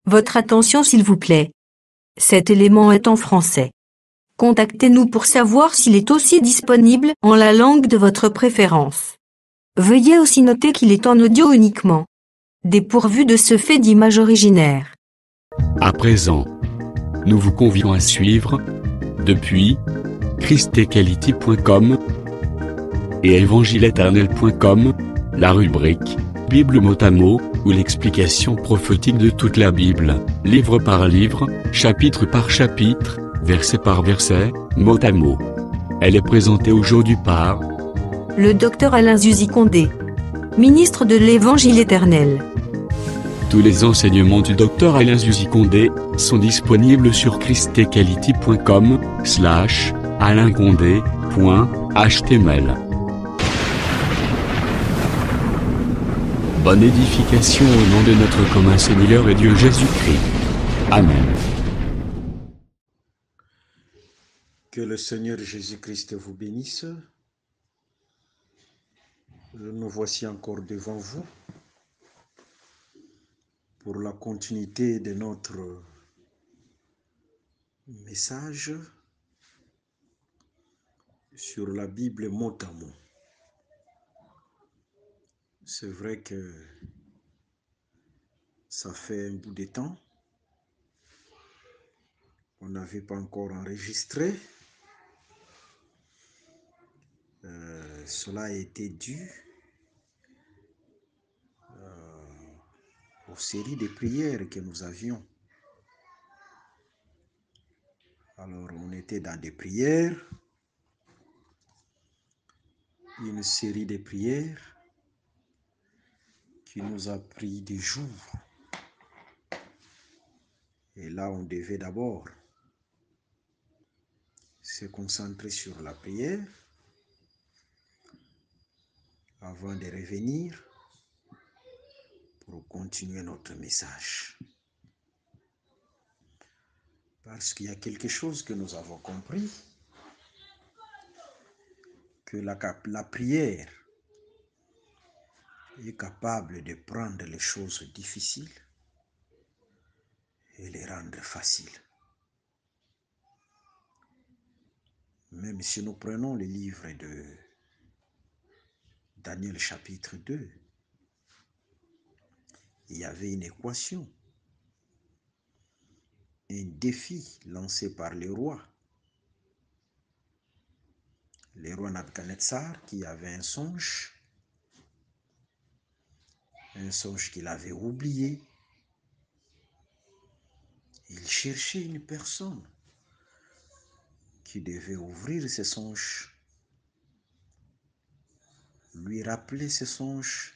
Votre attention s'il vous plaît. Cet élément est en français. Contactez-nous pour savoir s'il est aussi disponible en la langue de votre préférence. Veuillez aussi noter qu'il est en audio uniquement, dépourvu de ce fait d'image originaire. À présent, nous vous convions à suivre, depuis christequality.com et évangile-éternel.com, la rubrique Bible mot à mot, ou l'explication prophétique de toute la Bible, livre par livre, chapitre par chapitre, verset par verset, mot à mot. Elle est présentée aujourd'hui par le docteur Alain Zuzi Condé, ministre de l'Évangile éternel. Tous les enseignements du docteur Alain Zuzi Condé sont disponibles sur christequality.com/alaincondé.html. Bonne édification au nom de notre commun Seigneur et Dieu Jésus-Christ. Amen. Que le Seigneur Jésus-Christ vous bénisse. Nous voici encore devant vous pour la continuité de notre message sur la Bible mot à mot. C'est vrai que ça fait un bout de temps. On n'avait pas encore enregistré. Cela a été dû aux séries de prières que nous avions. Alors, on était dans des prières, une série de prières qui nous a pris des jours. Et là, on devait d'abord se concentrer sur la prière avant de revenir pour continuer notre message. Parce qu'il y a quelque chose que nous avons compris, que la prière est capable de prendre les choses difficiles et les rendre faciles. Même si nous prenons le livre de Daniel chapitre 2, il y avait une équation, un défi lancé par le roi Nabuchodonosor, qui avait un songe qu'il avait oublié. Il cherchait une personne qui devait ouvrir ses songes, lui rappeler ses songes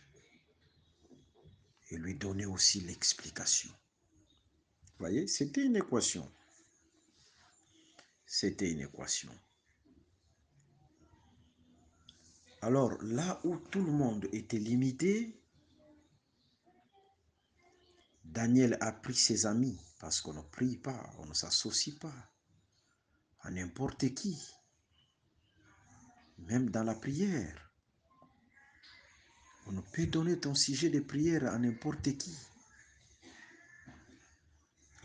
et lui donner aussi l'explication. Vous voyez, c'était une équation. C'était une équation. Alors, là où tout le monde était limité, Daniel a pris ses amis, parce qu'on ne prie pas, on ne s'associe pas à n'importe qui, même dans la prière. On ne peut donner ton sujet de prière à n'importe qui.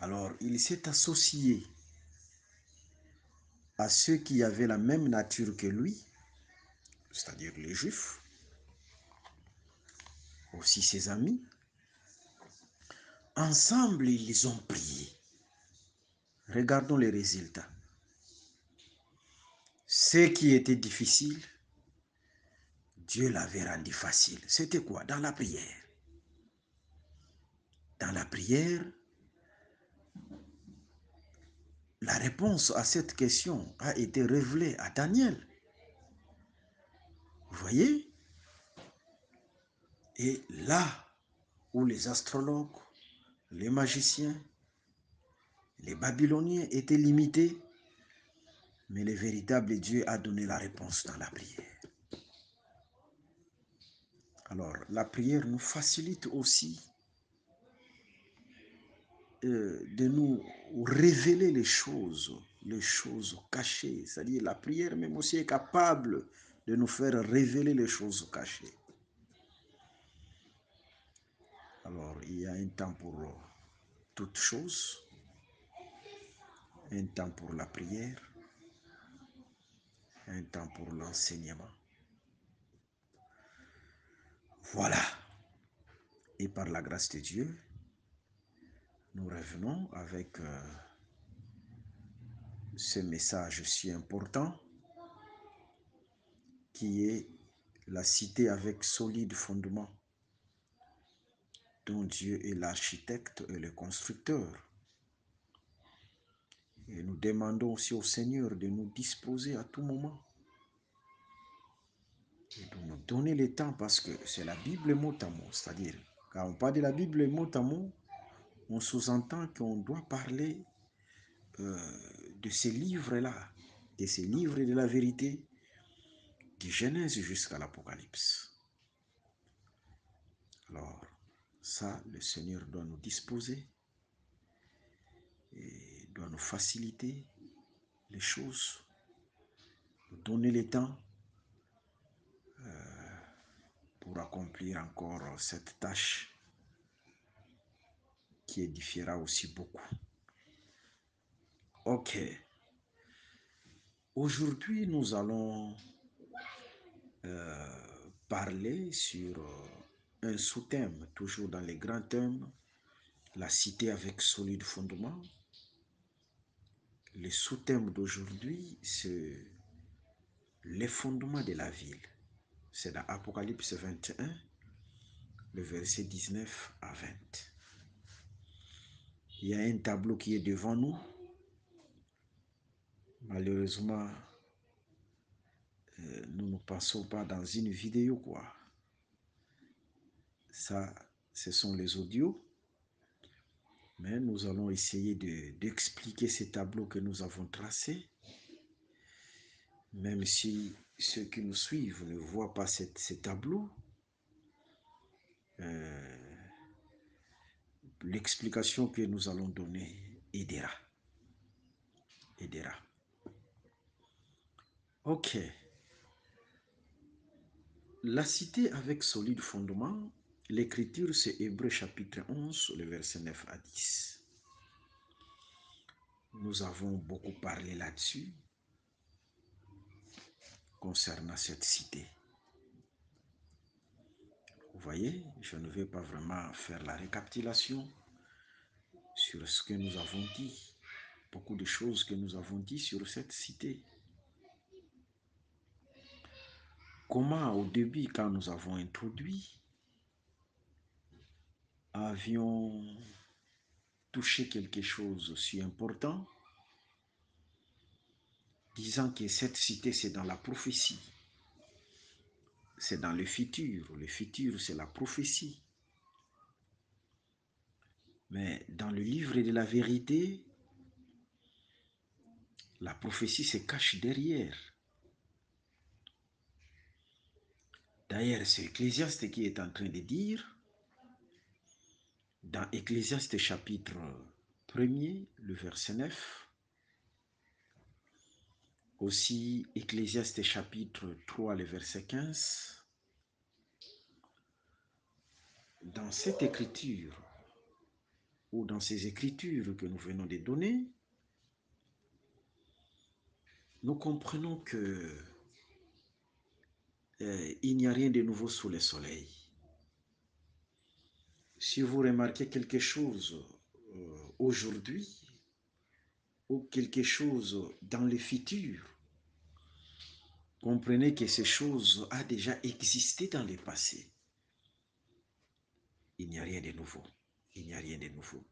Alors, il s'est associé à ceux qui avaient la même nature que lui, c'est-à-dire les Juifs, aussi ses amis. Ensemble, ils ont prié. Regardons les résultats. Ce qui était difficile, Dieu l'avait rendu facile. C'était quoi? Dans la prière. Dans la prière, la réponse à cette question a été révélée à Daniel. Vous voyez? Et là où les astrologues, les magiciens, les Babyloniens étaient limités, mais le véritable Dieu a donné la réponse dans la prière. Alors, la prière nous facilite aussi de nous révéler les choses cachées. C'est-à-dire la prière même aussi est capable de nous faire révéler les choses cachées. Alors, il y a un temps pour toutes choses, un temps pour la prière, un temps pour l'enseignement. Voilà. Et par la grâce de Dieu, nous revenons avec ce message si important qui est la cité avec solide fondement, dont Dieu est l'architecte et le constructeur. Et nous demandons aussi au Seigneur de nous disposer à tout moment et de nous donner le temps, parce que c'est la Bible mot à mot. C'est-à-dire, quand on parle de la Bible mot à mot, on sous-entend qu'on doit parler de ces livres-là, de ces livres de la vérité, de Genèse jusqu'à l'Apocalypse. Alors, ça, le Seigneur doit nous disposer et doit nous faciliter les choses, nous donner le temps pour accomplir encore cette tâche qui édifiera aussi beaucoup. Ok. Aujourd'hui, nous allons parler sur un sous-thème, toujours dans les grands thèmes, la cité avec solide fondement. Le sous-thème d'aujourd'hui, c'est les fondements de la ville. C'est dans Apocalypse 21, le verset 19 à 20. Il y a un tableau qui est devant nous. Malheureusement, nous ne passons pas dans une vidéo, quoi. Ça, ce sont les audios. Mais nous allons essayer d'expliquer ces tableaux que nous avons tracés. Même si ceux qui nous suivent ne voient pas ces tableaux, l'explication que nous allons donner aidera. Ok. La cité avec solide fondement, l'écriture c'est Hébreux chapitre 11, le verset 9 à 10. Nous avons beaucoup parlé là-dessus concernant cette cité. Vous voyez, je ne vais pas vraiment faire la récapitulation sur ce que nous avons dit, beaucoup de choses que nous avons dit sur cette cité. Comment au début, quand nous avons introduit, avions touché quelque chose aussi important, disant que cette cité c'est dans la prophétie, c'est dans le futur c'est la prophétie. Mais dans le livre de la vérité, la prophétie se cache derrière. D'ailleurs, c'est Ecclésiaste qui est en train de dire, dans Ecclésiaste chapitre 1er, le verset 9, aussi Ecclésiaste chapitre 3, le verset 15, dans cette écriture, ou dans ces écritures que nous venons de donner, nous comprenons que il n'y a rien de nouveau sous le soleil. Si vous remarquez quelque chose aujourd'hui ou quelque chose dans le futur, comprenez que ces choses a déjà existé dans le passé. Il n'y a rien de nouveau. Il n'y a rien de nouveau.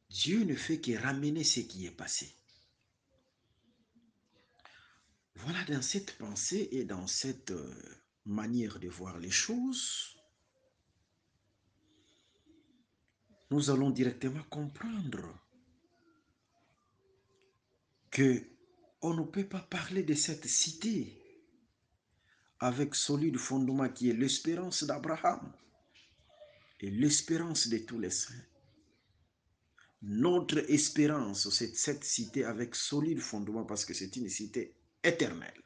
Dieu ne fait que ramener ce qui est passé. Voilà, dans cette pensée et dans cette manière de voir les choses, nous allons directement comprendre que on ne peut pas parler de cette cité avec solide fondement qui est l'espérance d'Abraham et l'espérance de tous les saints. Notre espérance, c'est cette cité avec solide fondement parce que c'est une cité éternelle.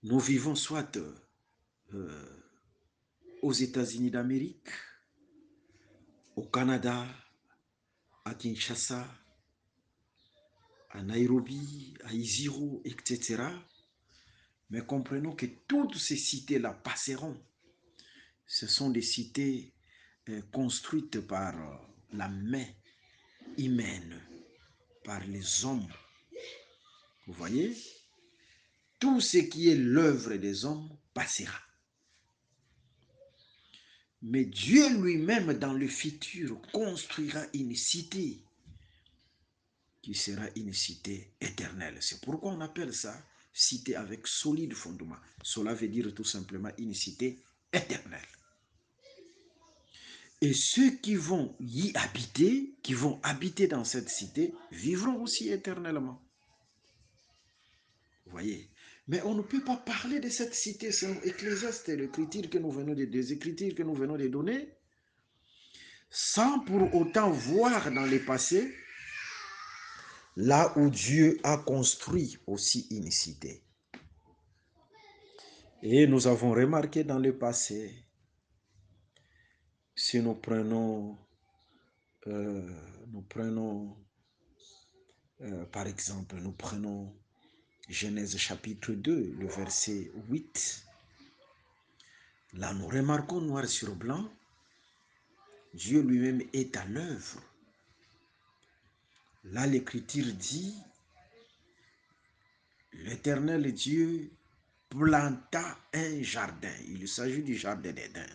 Nous vivons soit aux États-Unis d'Amérique, au Canada, à Kinshasa, à Nairobi, à Isiro, etc. Mais comprenons que toutes ces cités-là passeront. Ce sont des cités construites par la main humaine, par les hommes. Vous voyez? Tout ce qui est l'œuvre des hommes passera. Mais Dieu lui-même, dans le futur, construira une cité qui sera une cité éternelle. C'est pourquoi on appelle ça cité avec solide fondement. Cela veut dire tout simplement une cité éternelle. Et ceux qui vont y habiter, qui vont habiter dans cette cité, vivront aussi éternellement. Vous voyez? Mais on ne peut pas parler de cette cité selon Ecclésiaste, l'écriture que nous venons des écritures que nous venons de donner, sans pour autant voir dans le passé là où Dieu a construit aussi une cité. Et nous avons remarqué dans le passé, si nous prenons par exemple, nous prenons Genèse chapitre 2, le verset 8. Là, nous remarquons noir sur blanc, Dieu lui-même est à l'œuvre. Là, l'Écriture dit, l'Éternel Dieu planta un jardin. Il s'agit du jardin d'Éden.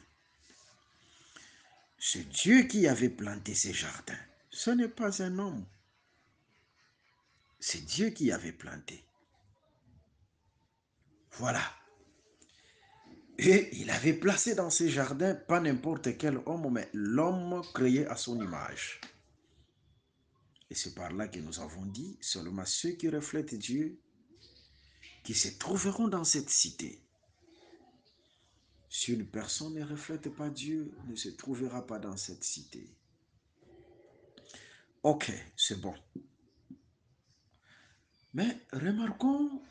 C'est Dieu qui avait planté ce jardin. Ce n'est pas un homme. C'est Dieu qui avait planté. Voilà. Et il avait placé dans ce jardin pas n'importe quel homme, mais l'homme créé à son image. Et c'est par là que nous avons dit, seulement ceux qui reflètent Dieu, qui se trouveront dans cette cité. Si une personne ne reflète pas Dieu, ne se trouvera pas dans cette cité. Ok, c'est bon. Mais remarquons,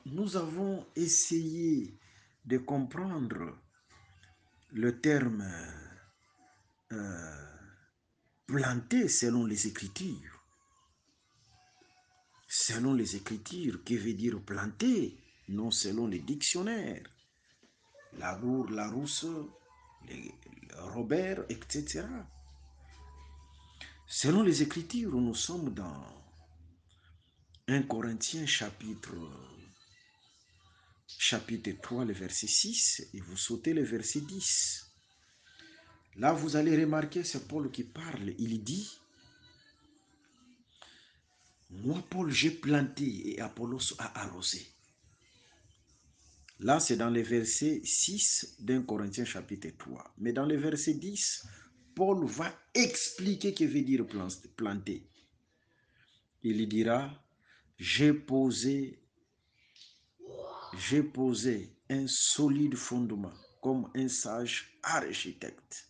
nous avons essayé de comprendre le terme planter selon les Écritures. Selon les Écritures, que veut dire planter? Non selon les dictionnaires. Larousse, Robert, etc. Selon les Écritures, nous sommes dans 1 Corinthiens chapitre 3, le verset 6, et vous sautez le verset 10. Là, vous allez remarquer, c'est Paul qui parle. Il dit, moi, Paul, j'ai planté et Apollos a arrosé. Là, c'est dans le verset 6 d'un Corinthiens chapitre 3. Mais dans le verset 10, Paul va expliquer ce que veut dire planter. Il dira, j'ai posé un solide fondement comme un sage architecte.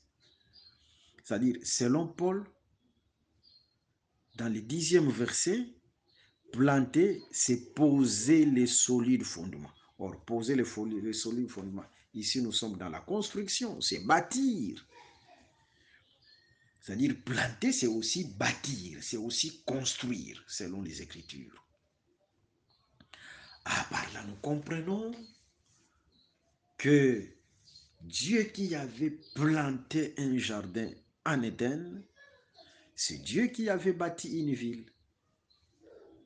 C'est-à-dire, selon Paul, dans le 10e verset, planter, c'est poser les solides fondements. Or, poser les solides fondements, ici nous sommes dans la construction, c'est bâtir. C'est-à-dire, planter, c'est aussi bâtir, c'est aussi construire, selon les Écritures. Par là, nous comprenons que Dieu qui avait planté un jardin en Éden, c'est Dieu qui avait bâti une ville.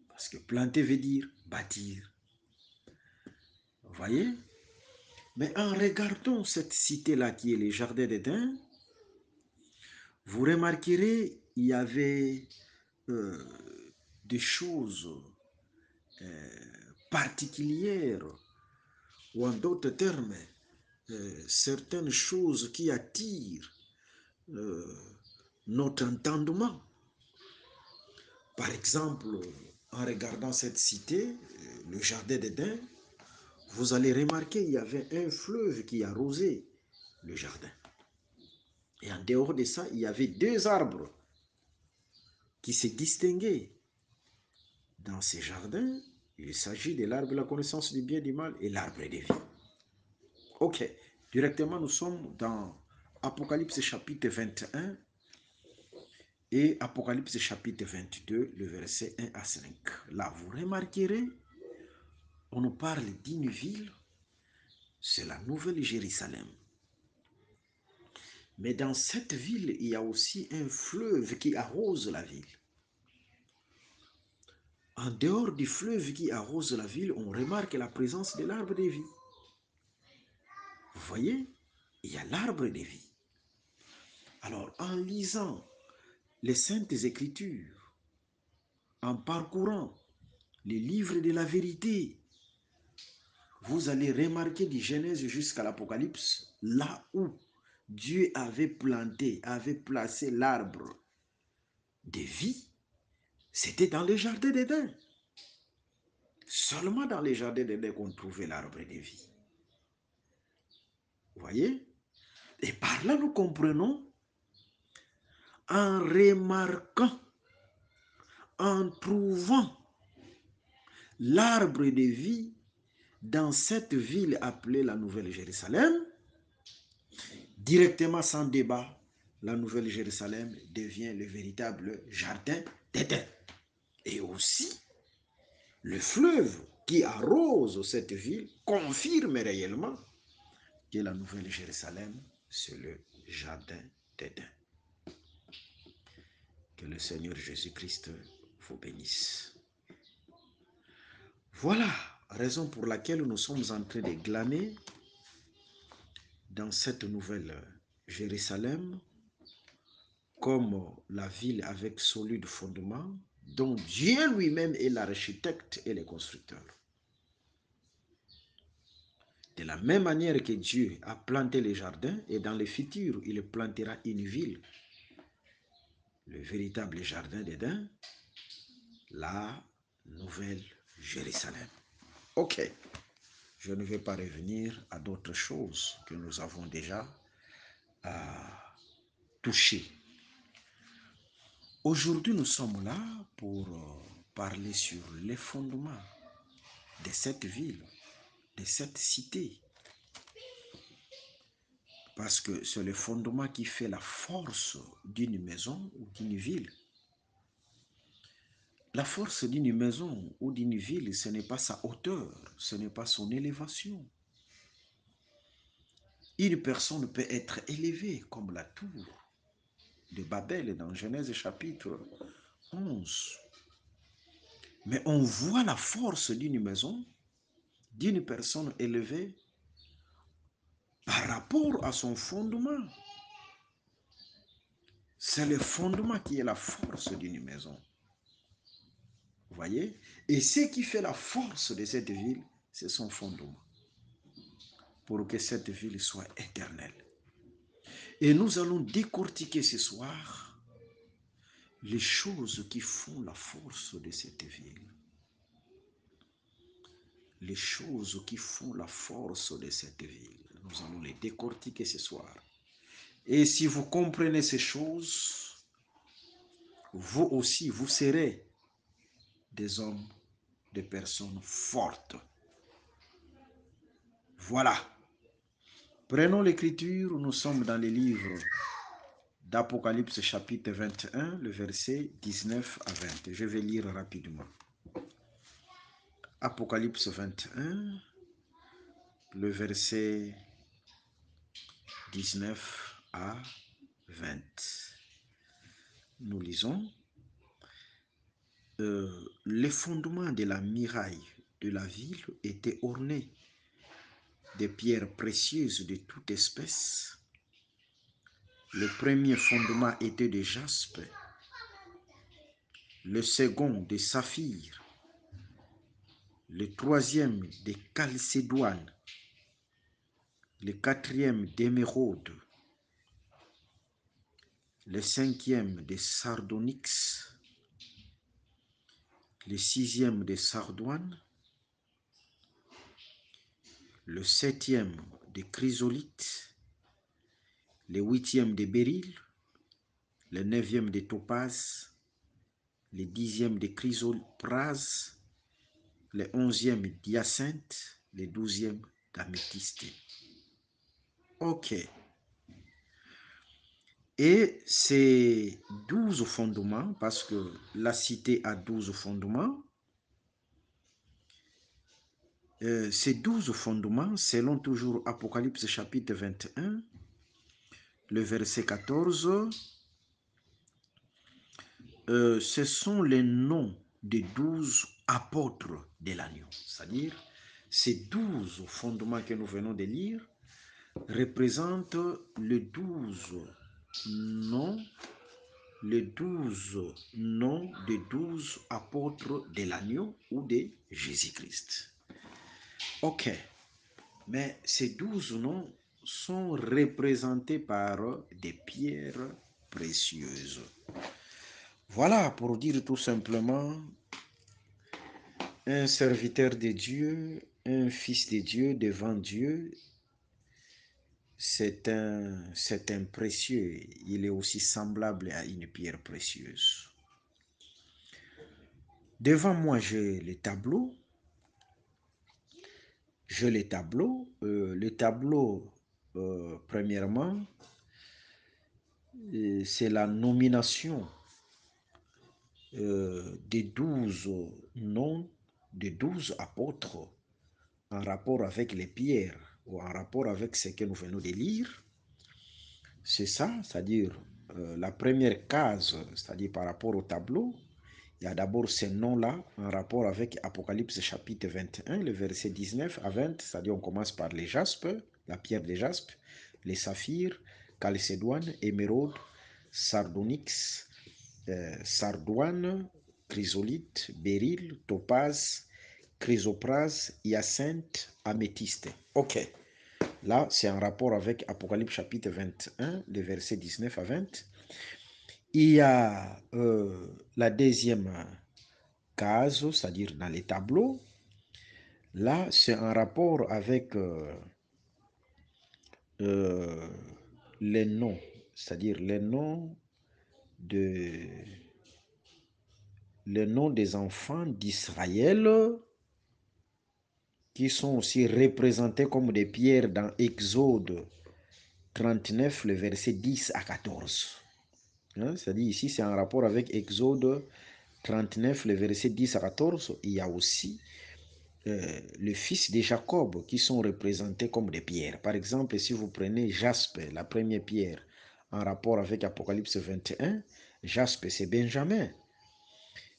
Parce que planter veut dire bâtir. Vous voyez? Mais en regardant cette cité-là qui est le jardin d'Éden, vous remarquerez il y avait des choses particulières, ou en d'autres termes, certaines choses qui attirent notre entendement. Par exemple, en regardant cette cité, le jardin d'Éden, vous allez remarquer qu'il y avait un fleuve qui arrosait le jardin. Et en dehors de ça, il y avait 2 arbres qui se distinguaient. Dans ces jardins, il s'agit de l'arbre de la connaissance du bien et du mal et l'arbre de vie. Ok, Directement, nous sommes dans Apocalypse chapitre 21 et Apocalypse chapitre 22, le verset 1 à 5. Là, vous remarquerez, on nous parle d'une ville, c'est la Nouvelle Jérusalem. Mais dans cette ville, il y a aussi un fleuve qui arrose la ville. En dehors du fleuve qui arrose la ville, on remarque la présence de l'arbre de vie. Vous voyez, il y a l'arbre de vie. Alors, en lisant les Saintes Écritures, en parcourant les livres de la vérité, vous allez remarquer du Genèse jusqu'à l'Apocalypse, là où Dieu avait planté, avait placé l'arbre de vie, c'était dans le jardin d'Éden. Seulement dans les jardins d'Éden qu'on trouvait l'arbre de vie. Vous voyez? Et par là, nous comprenons, en remarquant, en trouvant l'arbre de vie dans cette ville appelée la Nouvelle Jérusalem, directement sans débat, la Nouvelle Jérusalem devient le véritable jardin d'Éden. Et aussi, le fleuve qui arrose cette ville confirme réellement que la Nouvelle Jérusalem, c'est le jardin d'Éden. Que le Seigneur Jésus-Christ vous bénisse. Voilà, raison pour laquelle nous sommes en train de glaner dans cette nouvelle Jérusalem comme la ville avec solide fondement dont Dieu lui-même est l'architecte et le constructeur. De la même manière que Dieu a planté les jardins et dans le futur, il plantera une ville, le véritable jardin d'Éden, la nouvelle Jérusalem. Ok, je ne vais pas revenir à d'autres choses que nous avons déjà touchées. Aujourd'hui, nous sommes là pour parler sur les fondements de cette ville, de cette cité. Parce que c'est le fondement qui fait la force d'une maison ou d'une ville. La force d'une maison ou d'une ville, ce n'est pas sa hauteur, ce n'est pas son élévation. Une personne peut être élevée comme la tour de Babel dans Genèse chapitre 11. Mais on voit la force d'une maison, d'une personne élevée par rapport à son fondement. C'est le fondement qui est la force d'une maison. Vous voyez? Et ce qui fait la force de cette ville, c'est son fondement. Pour que cette ville soit éternelle. Et nous allons décortiquer ce soir les choses qui font la force de cette ville. Les choses qui font la force de cette ville. Nous allons les décortiquer ce soir. Et si vous comprenez ces choses, vous aussi, vous serez des hommes, des personnes fortes. Voilà. Prenons l'écriture, nous sommes dans les livres d'Apocalypse chapitre 21, le verset 19 à 20. Je vais lire rapidement. Apocalypse 21, le verset 19 à 20. Nous lisons. Les fondements de la muraille de la ville étaient ornés de pierres précieuses de toute espèce. Le premier fondement était de jaspe, le second de saphir, le troisième de chalcédoine, le quatrième d'émeraude, le cinquième de sardonyx, le sixième de sardoine, le septième de chrysolite, le huitième de béryl, le neuvième de topaz, le dixième de chrysoprase, le onzième d'hyacinthe, le douzième d'améthyste. Ok. Et ces 12 fondements, parce que la cité a 12 fondements, ces 12 fondements, selon toujours Apocalypse chapitre 21, le verset 14, ce sont les noms des 12 apôtres de l'agneau. C'est-à-dire, ces 12 fondements que nous venons de lire représentent noms, les 12 noms des 12 apôtres de l'agneau ou de Jésus-Christ. Ok, mais ces 12 noms sont représentés par des pierres précieuses. Voilà, pour dire tout simplement, un serviteur de Dieu, un fils de Dieu devant Dieu, c'est un précieux. Il est aussi semblable à une pierre précieuse. Devant moi, j'ai le tableau. Le tableau, premièrement, c'est la nomination des 12 noms, des 12 apôtres en rapport avec les pierres ou en rapport avec ce que nous venons de lire. C'est ça, c'est-à-dire la première case, c'est-à-dire par rapport au tableau, il y a d'abord ces noms-là en rapport avec Apocalypse chapitre 21, le verset 19 à 20, c'est-à-dire on commence par les jaspes, la pierre des jaspes, les saphirs, chalcédoine, émeraude, sardonyx, sardoine, chrysolite, béryl, topaz, chrysoprase, hyacinthe, améthyste. Ok. Là, c'est en rapport avec Apocalypse chapitre 21, les versets 19 à 20. Il y a la deuxième case, c'est-à-dire dans les tableaux. Là, c'est en rapport avec les noms, c'est-à-dire de, les noms des enfants d'Israël qui sont aussi représentés comme des pierres dans Exode 39, le verset 10 à 14. Hein, c'est-à-dire ici, c'est en rapport avec Exode 39, le verset 10 à 14. Il y a aussi les fils de Jacob qui sont représentés comme des pierres. Par exemple, si vous prenez Jaspe, la première pierre, en rapport avec Apocalypse 21, Jaspe, c'est Benjamin.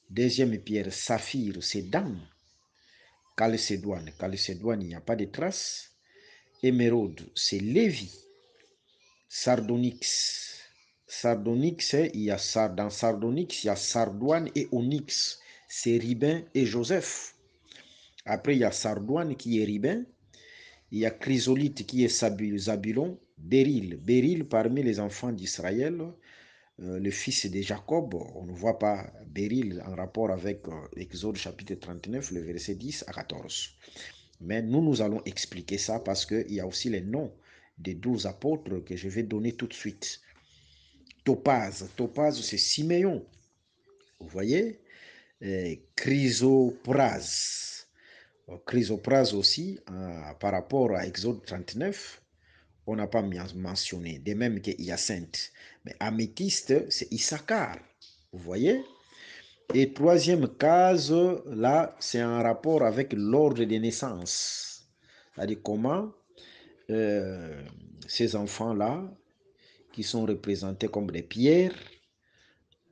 Deuxième pierre, Saphir, c'est Dan. Chalcédoine, il n'y a pas de traces. Émeraude, c'est Lévi. Sardonyx, dans Sardonyx, il y a Sardoine et Onyx, c'est Ribin et Joseph. Après, il y a Sardoine qui est Ribin. Il y a Chrysolite qui est Zabulon. Béryl parmi les enfants d'Israël, le fils de Jacob. On ne voit pas Béryl en rapport avec Exode chapitre 39, le verset 10 à 14. Mais nous allons expliquer ça parce qu'il y a aussi les noms des 12 apôtres que je vais donner tout de suite. Topaz, c'est Siméon. Vous voyez? Chrysoprase. Chrysoprase aussi, par rapport à Exode 39, on n'a pas mentionné, de même que Hyacinthe. Mais améthyste, c'est Issachar. Vous voyez? Et troisième case, là, c'est en rapport avec l'ordre des naissances. C'est-à-dire comment ces enfants-là, qui sont représentés comme des pierres,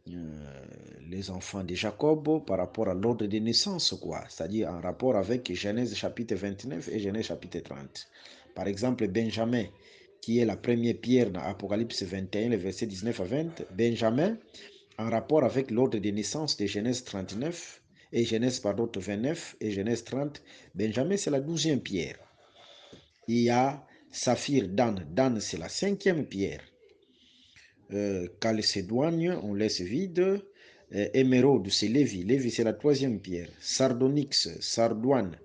les enfants de Jacob par rapport à l'ordre des naissances, quoi. C'est-à-dire en rapport avec Genèse chapitre 29 et Genèse chapitre 30. Par exemple, Benjamin, qui est la première pierre dans Apocalypse 21, le verset 19 à 20. Benjamin, en rapport avec l'ordre des naissances de Genèse 39 et Genèse 29 et Genèse 30. Benjamin, c'est la 12e pierre. Il y a Saphir, Dan, c'est la 5e pierre. Chalcédoine, on laisse vide. Émeraude, c'est Lévi, c'est la 3e pierre. Sardonyx, Sardoine.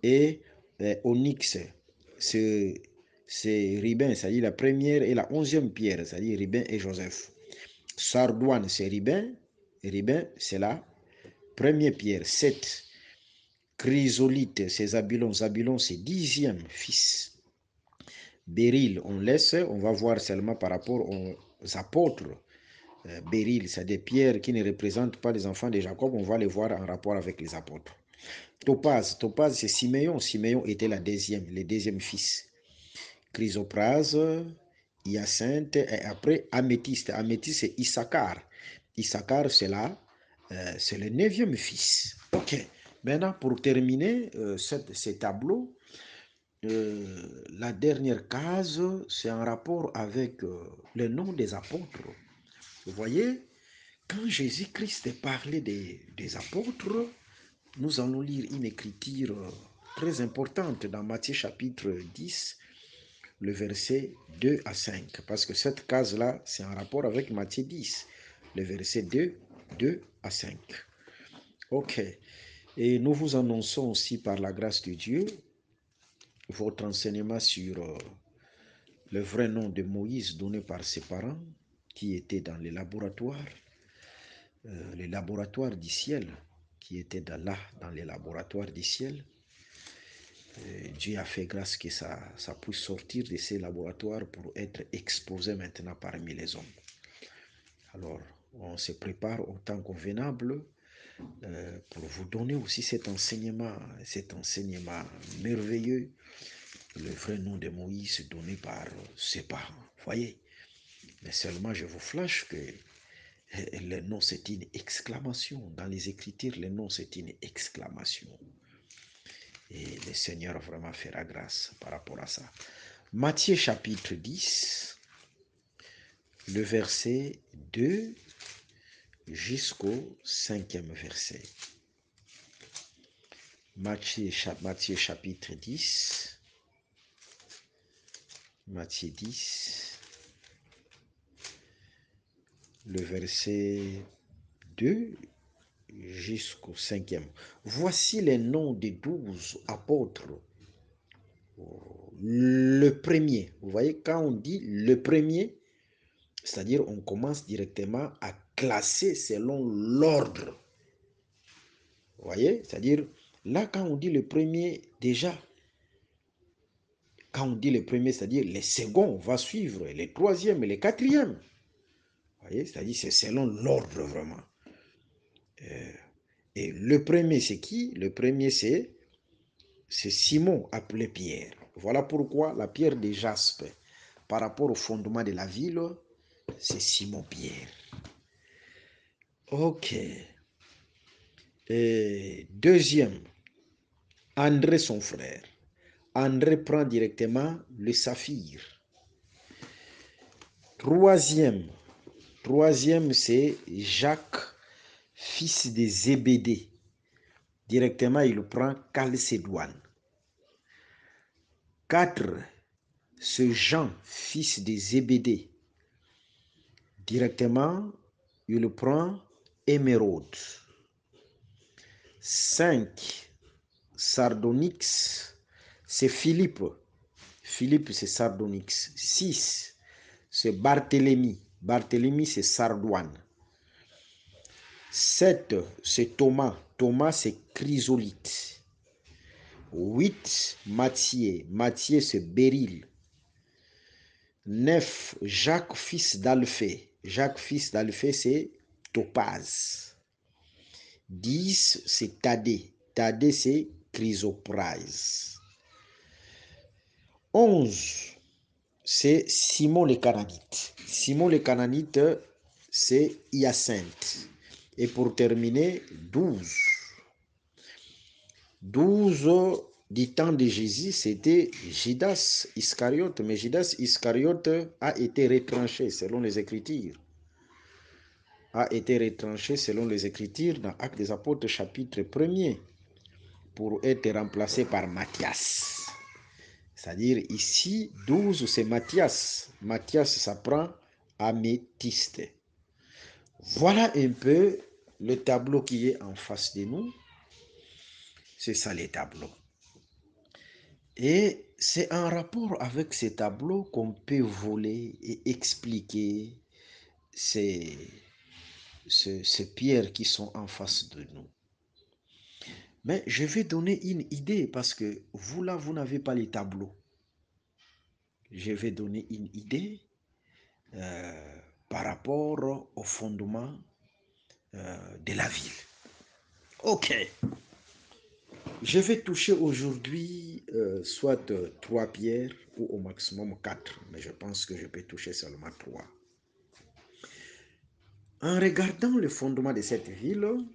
Et Onyx, c'est Ribin, c'est-à-dire la première et la 11e pierre, c'est-à-dire Ribin et Joseph. Sardoine, c'est Ribin. Ribin, c'est la première pierre, 7. Chrysolite, c'est Zabulon, c'est 10e fils. Béryl, on laisse, on va voir seulement par rapport aux apôtres. Béryl, c'est des pierres qui ne représentent pas les enfants de Jacob, on va les voir en rapport avec les apôtres. Topaz, Topaz c'est Siméon. Siméon était le deuxième fils. Chrysoprase, Hyacinthe et après Améthyste. Améthyste c'est Issachar. Issachar c'est là, c'est le neuvième fils. Ok. Maintenant pour terminer ces tableaux, la dernière case c'est en rapport avec le nom des apôtres. Vous voyez, quand Jésus-Christ parlait des apôtres, nous allons lire une écriture très importante dans Matthieu chapitre 10, le verset 2 à 5. Parce que cette case-là, c'est en rapport avec Matthieu 10, le verset 2 à 5. Ok. Et nous vous annonçons aussi par la grâce de Dieu votre enseignement sur le vrai nom de Moïse donné par ses parents qui étaient dans les laboratoires du ciel, qui étaient dans les laboratoires du ciel. Dieu a fait grâce que ça puisse sortir de ces laboratoires pour être exposé maintenant parmi les hommes. Alors, on se prépare au temps convenable pour vous donner aussi cet enseignement merveilleux, le vrai nom de Moïse donné par ses parents. Voyez, mais seulement je vous flash que le nom c'est une exclamation. Dans les Écritures, le nom c'est une exclamation. Et le Seigneur vraiment fera grâce par rapport à ça. Matthieu chapitre 10, le verset 2 jusqu'au 5e verset. Matthieu chapitre 10. Matthieu 10, le verset 2 jusqu'au 5e. Voici les noms des 12 apôtres. Le premier, vous voyez, quand on dit le premier, c'est-à-dire on commence directement à classer selon l'ordre. Vous voyez, c'est-à-dire là quand on dit le premier, déjà, quand on dit le premier, c'est-à-dire les seconds va suivre, les troisièmes et les quatrièmes. Vous voyez, c'est-à-dire c'est selon l'ordre vraiment. Et le premier c'est qui? Le premier c'est Simon appelé Pierre. Voilà pourquoi la pierre de jaspe par rapport au fondement de la ville, c'est Simon Pierre. Ok. Et deuxième, André son frère. André prend directement le saphir. Troisième, c'est Jacques, fils de Zébédée. Directement, il prend Chalcédoine. 4, c'est Jean, fils de Zébédée. Directement, il prend Émeraude. 5, Sardonyx, c'est Philippe. Philippe, c'est Sardonyx. 6, c'est Barthélemy. Barthélemy, c'est Sardoine. 7, c'est Thomas. Thomas, c'est Chrysolite. 8, Matthieu. Matthieu, c'est Béryl. 9, Jacques, fils d'Alphée. Jacques, fils d'Alphée, c'est Topaz. 10, c'est Thaddée. Thaddée, c'est Chrysoprase. 11, c'est Simon le Cananite. Simon le Cananite, c'est Hyacinthe. Et pour terminer, 12. 12 du temps de Jésus, c'était Judas Iscariote. Mais Judas Iscariote a été retranché selon les Écritures. Dans Actes des Apôtres chapitre 1er pour être remplacé par Matthias. C'est-à-dire ici, 12 c'est Matthias. Matthias, ça prend Améthyste. Voilà un peu le tableau qui est en face de nous. C'est ça les tableaux. Et c'est en rapport avec ces tableaux qu'on peut voler et expliquer ces pierres qui sont en face de nous. Mais je vais donner une idée parce que vous là, vous n'avez pas les tableaux. je vais donner une idée par rapport au fondement de la ville. Ok. Je vais toucher aujourd'hui soit 3 pierres ou au maximum 4, mais je pense que je peux toucher seulement 3. En regardant le fondement de cette ville,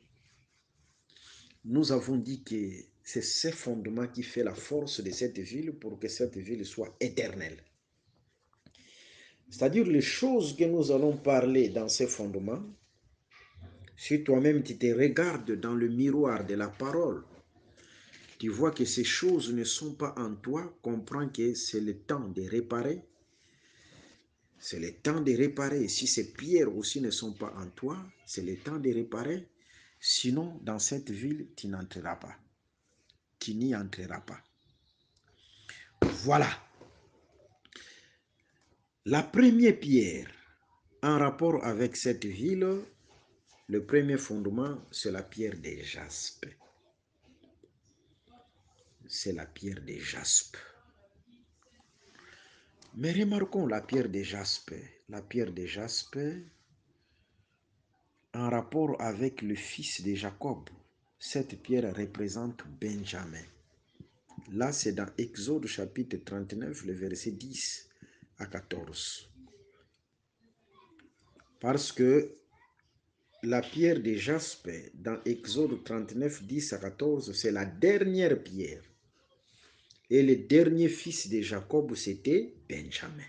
nous avons dit que c'est ce fondement qui fait la force de cette ville pour que cette ville soit éternelle. C'est-à-dire les choses que nous allons parler dans ces fondements, si toi-même tu te regardes dans le miroir de la parole, tu vois que ces choses ne sont pas en toi, comprends que c'est le temps de réparer. C'est le temps de réparer. Si ces pierres aussi ne sont pas en toi, c'est le temps de réparer. Sinon, dans cette ville, tu n'entreras pas. Tu n'y entreras pas. Voilà. La première pierre en rapport avec cette ville, le premier fondement, c'est la pierre de jaspe. C'est la pierre de jaspe. Mais remarquons la pierre de jaspe. La pierre de jaspe en rapport avec le fils de Jacob. Cette pierre représente Benjamin. Là, c'est dans Exode chapitre 39, le verset 10 à 14. Parce que la pierre de jaspe, dans Exode 39, 10 à 14, c'est la dernière pierre. Et le dernier fils de Jacob, c'était Benjamin.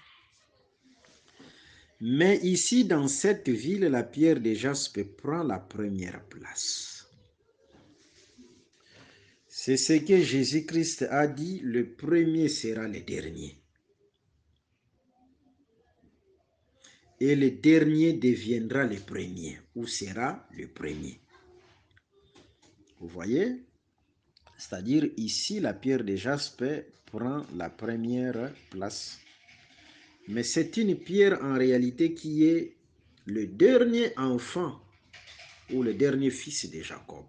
Mais ici, dans cette ville, la pierre de jaspe prend la première place. C'est ce que Jésus-Christ a dit, le premier sera le dernier. Et le dernier deviendra le premier, ou sera le premier. Vous voyez? C'est-à-dire ici, la pierre de jaspe prend la première place. Mais c'est une pierre en réalité qui est le dernier enfant ou le dernier fils de Jacob.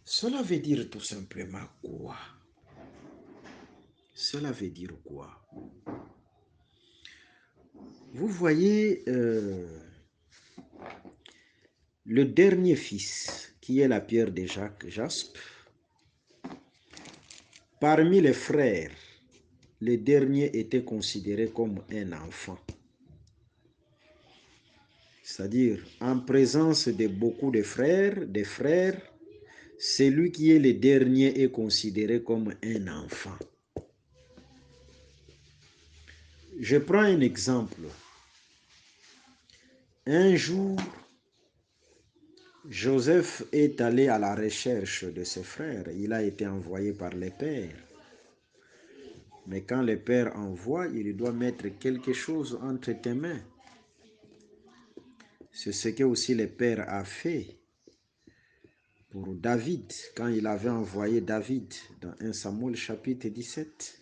Cela veut dire tout simplement quoi? Cela veut dire quoi? Vous voyez le dernier fils, qui est la pierre de jaspe, parmi les frères, le dernier était considéré comme un enfant. C'est-à-dire, en présence de beaucoup de frères, celui qui est le dernier est considéré comme un enfant. Je prends un exemple. Un jour, Joseph est allé à la recherche de ses frères. Il a été envoyé par les pères. Mais quand le père envoie, il doit mettre quelque chose entre tes mains. C'est ce que aussi le père a fait pour David, quand il avait envoyé David dans 1 Samuel chapitre 17.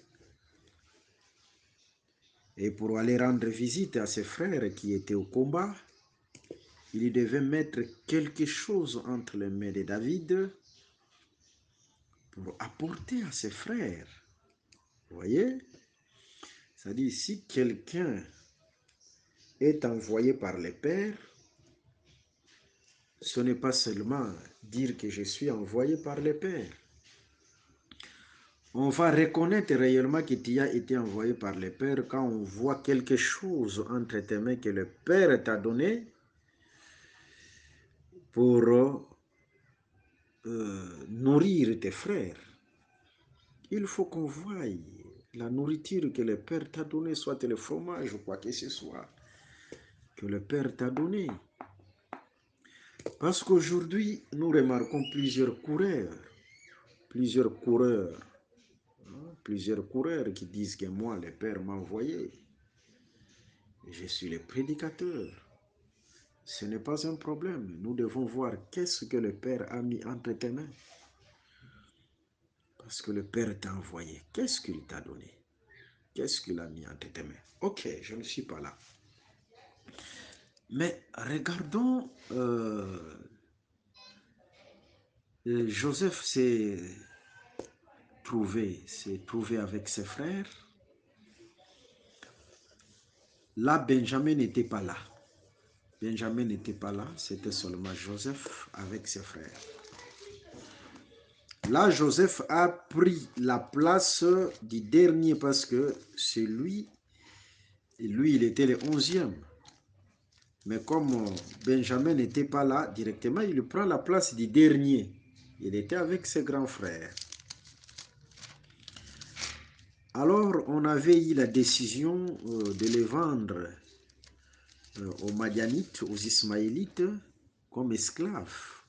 Et pour aller rendre visite à ses frères qui étaient au combat, il devait mettre quelque chose entre les mains de David pour apporter à ses frères. Vous voyez? C'est-à-dire, si quelqu'un est envoyé par les pères, ce n'est pas seulement dire que je suis envoyé par les pères. On va reconnaître réellement que tu as été envoyé par les pères quand on voit quelque chose entre tes mains que le Père t'a donné pour nourrir tes frères. Il faut qu'on voie la nourriture que le Père t'a donnée, soit le fromage ou quoi que ce soit, que le Père t'a donné. Parce qu'aujourd'hui, nous remarquons plusieurs coureurs qui disent que moi, le Père m'a envoyé. Je suis le prédicateur. Ce n'est pas un problème. Nous devons voir qu'est-ce que le Père a mis entre tes mains. Parce que le Père t'a envoyé. Qu'est-ce qu'il t'a donné? Qu'est-ce qu'il a mis entre tes mains? Ok, je ne suis pas là. Mais regardons, Joseph s'est trouvé avec ses frères. Là, Benjamin n'était pas là. Benjamin n'était pas là, c'était seulement Joseph avec ses frères. Là, Joseph a pris la place du dernier parce que c'est lui, il était le 11e. Mais comme Benjamin n'était pas là directement, il prend la place du dernier. Il était avec ses grands frères. Alors, on avait eu la décision de les vendre aux Madianites, aux Ismaélites, comme esclaves.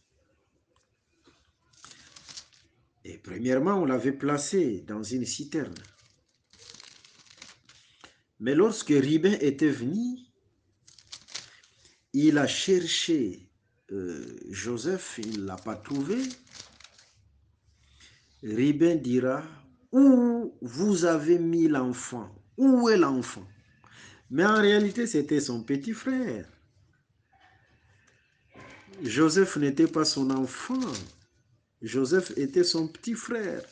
Et premièrement, on l'avait placé dans une citerne. Mais lorsque Ribin était venu, il a cherché Joseph, il ne l'a pas trouvé. Ribin dira, où vous avez mis l'enfant? Où est l'enfant? Mais en réalité, c'était son petit frère. Joseph n'était pas son enfant. Joseph était son petit frère.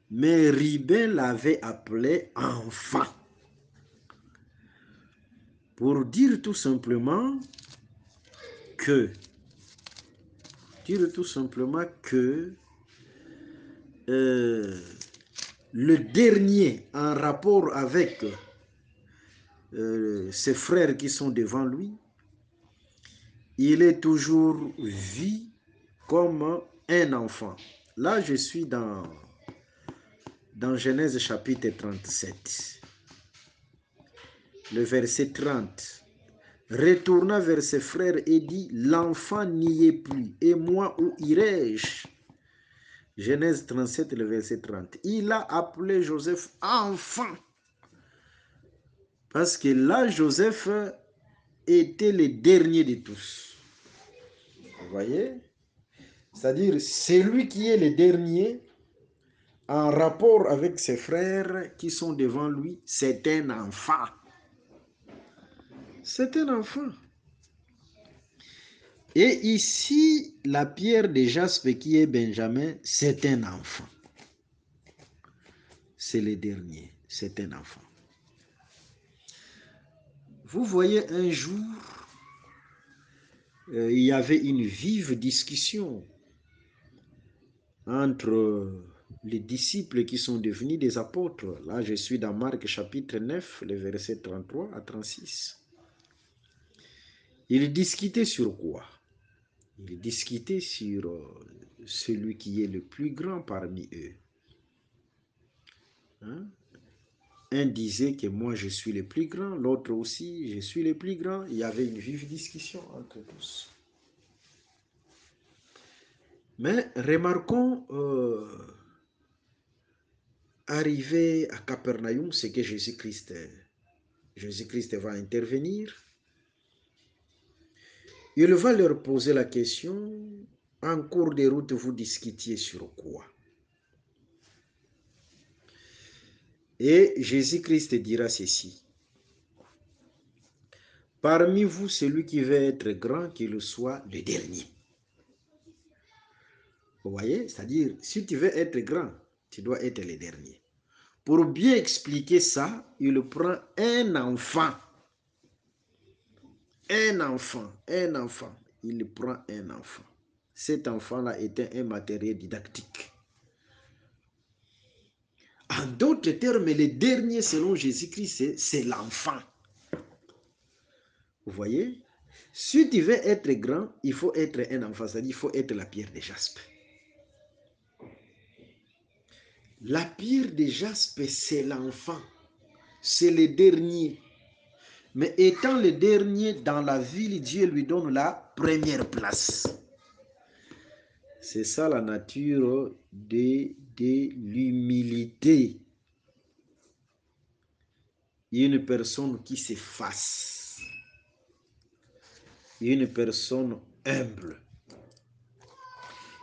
Mais Ribin l'avait appelé enfant. Pour dire tout simplement que le dernier en rapport avec ses frères qui sont devant lui, il est toujours vu comme un enfant. Là, je suis dans Genèse chapitre 37, le verset 30. Retourna vers ses frères et dit, l'enfant n'y est plus, et moi où irai-je? Genèse 37, le verset 30. Il a appelé Joseph enfant. Parce que là, Joseph était le dernier de tous. Vous voyez? C'est-à-dire, c'est lui qui est le dernier en rapport avec ses frères qui sont devant lui. C'est un enfant. C'est un enfant. Et ici, la pierre de jaspe qui est Benjamin, c'est un enfant. C'est le dernier. C'est un enfant. Vous voyez, un jour, il y avait une vive discussion entre les disciples qui sont devenus des apôtres. Là, je suis dans Marc chapitre 9, les versets 33 à 36. Ils discutaient sur quoi? Ils discutaient sur celui qui est le plus grand parmi eux. Hein? Un disait que moi je suis le plus grand, l'autre aussi, je suis le plus grand. Il y avait une vive discussion entre tous. Mais remarquons, arrivé à Capernaum, c'est que Jésus-Christ va intervenir. Il va leur poser la question, en cours de route, vous discutiez sur quoi? Et Jésus-Christ dira ceci. Parmi vous, celui qui veut être grand, qu'il soit le dernier. Vous voyez? C'est-à-dire, si tu veux être grand, tu dois être le dernier. Pour bien expliquer ça, il prend un enfant. Un enfant. Il prend un enfant. Cet enfant-là était un matériel didactique. En d'autres termes, le dernier selon Jésus-Christ, c'est l'enfant. Vous voyez? Si tu veux être grand, il faut être un enfant, c'est-à-dire il faut être la pierre de jaspe. La pierre de jaspe, c'est l'enfant. C'est le dernier. Mais étant le dernier dans la ville, Dieu lui donne la première place. C'est ça la nature de l'humilité. Une personne qui s'efface. Une personne humble.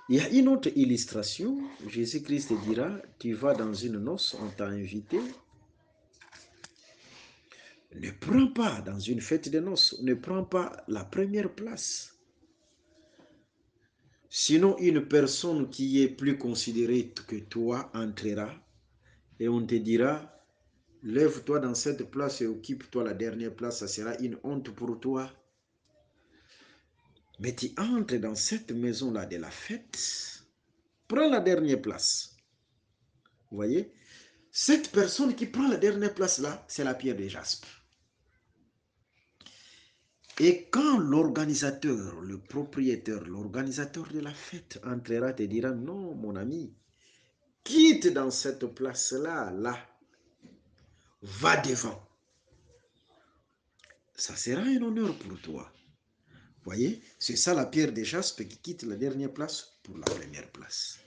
Il y a une autre illustration. Jésus-Christ dira, tu vas dans une noce, on t'a invité. Ne prends pas dans une fête de noces, ne prends pas la première place. Sinon, une personne qui est plus considérée que toi entrera et on te dira, Lève-toi dans cette place et occupe-toi la dernière place, ça sera une honte pour toi. Mais tu entres dans cette maison-là de la fête, prends la dernière place. Vous voyez? Cette personne qui prend la dernière place là, c'est la pierre de jaspe. Et quand l'organisateur, le propriétaire, l'organisateur de la fête entrera, te dira, non mon ami, quitte dans cette place-là, là, va devant. Ça sera un honneur pour toi. Voyez, c'est ça la pierre de jaspe qui quitte la dernière place pour la première place.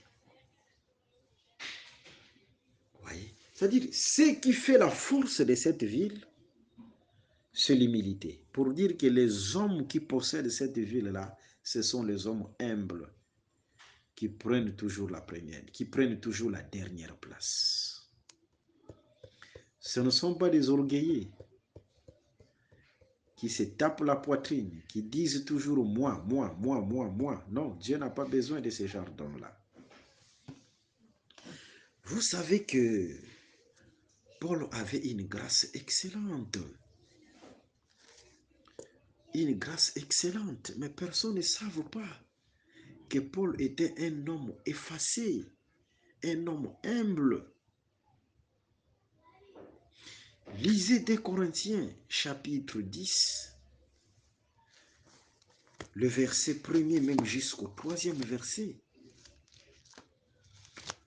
Voyez, c'est-à-dire, ce qui fait la force de cette ville, c'est l'humilité. Pour dire que les hommes qui possèdent cette ville-là, ce sont les hommes humbles qui prennent toujours la première, qui prennent toujours la dernière place. Ce ne sont pas des orgueillés qui se tapent la poitrine, qui disent toujours moi, moi, moi, moi, moi. Non, Dieu n'a pas besoin de ce genre d'hommes-là. Vous savez que Paul avait une grâce excellente. Une grâce excellente, mais personne ne savait pas que Paul était un homme effacé, un homme humble. Lisez 2 Corinthiens chapitre 10, le verset 1er même jusqu'au 3e verset.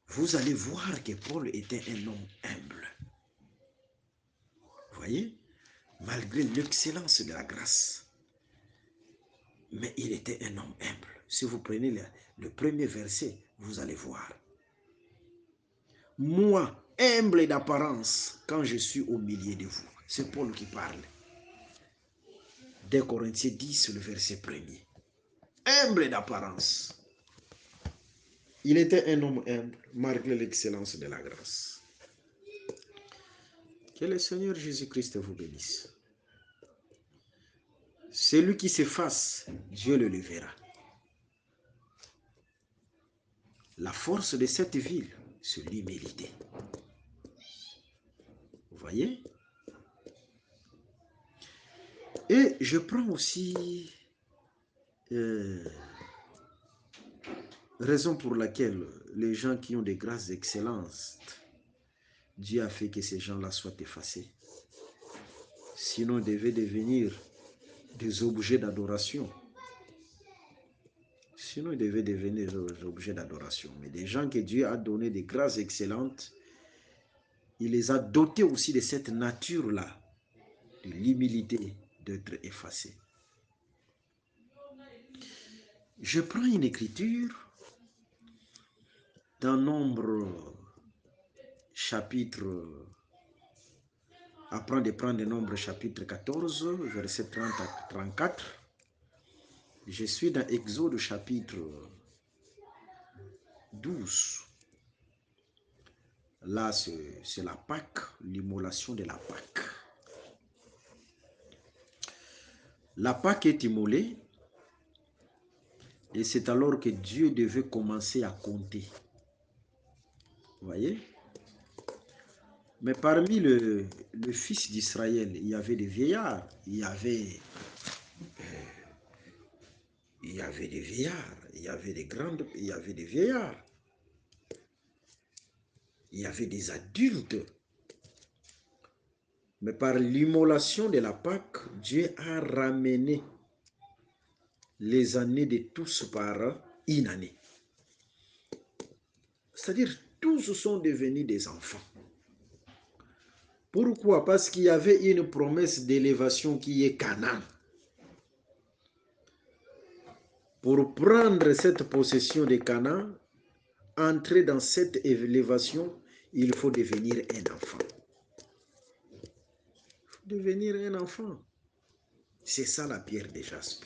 Vous allez voir que Paul était un homme humble. Vous voyez, malgré l'excellence de la grâce, mais il était un homme humble. Si vous prenez le premier verset, vous allez voir. Moi, humble d'apparence, quand je suis au milieu de vous. C'est Paul qui parle. 2 Corinthiens 10, le verset 1er. Humble d'apparence. Il était un homme humble, malgré l'excellence de la grâce. Que le Seigneur Jésus-Christ vous bénisse. Celui qui s'efface, Dieu le verra. La force de cette ville, c'est l'humilité. Vous voyez? Et je prends aussi raison pour laquelle les gens qui ont des grâces d'excellence, Dieu a fait que ces gens-là soient effacés. Sinon, ils devaient devenir des objets d'adoration. Sinon, ils devaient devenir des objets d'adoration. Mais des gens que Dieu a donné des grâces excellentes, il les a dotés aussi de cette nature-là, de l'humilité, d'être effacés. Je prends une écriture dans Nombre chapitre, de prendre Nombre chapitre 14, verset 30 à 34. Je suis dans Exode chapitre 12. Là, c'est la Pâque, l'immolation de la Pâque. La Pâque est immolée et c'est alors que Dieu devait commencer à compter. Vous voyez? Mais parmi le fils d'Israël, il y avait des vieillards, il y avait des vieillards, il y avait des grandes, il y avait des vieillards, il y avait des adultes. Mais par l'immolation de la Pâque, Dieu a ramené les années de tous par une année. C'est-à-dire, tous sont devenus des enfants. Pourquoi? Parce qu'il y avait une promesse d'élévation qui est Canaan. Pour prendre cette possession de Canaan, entrer dans cette élévation, il faut devenir un enfant. Il faut devenir un enfant. C'est ça la pierre de jaspe.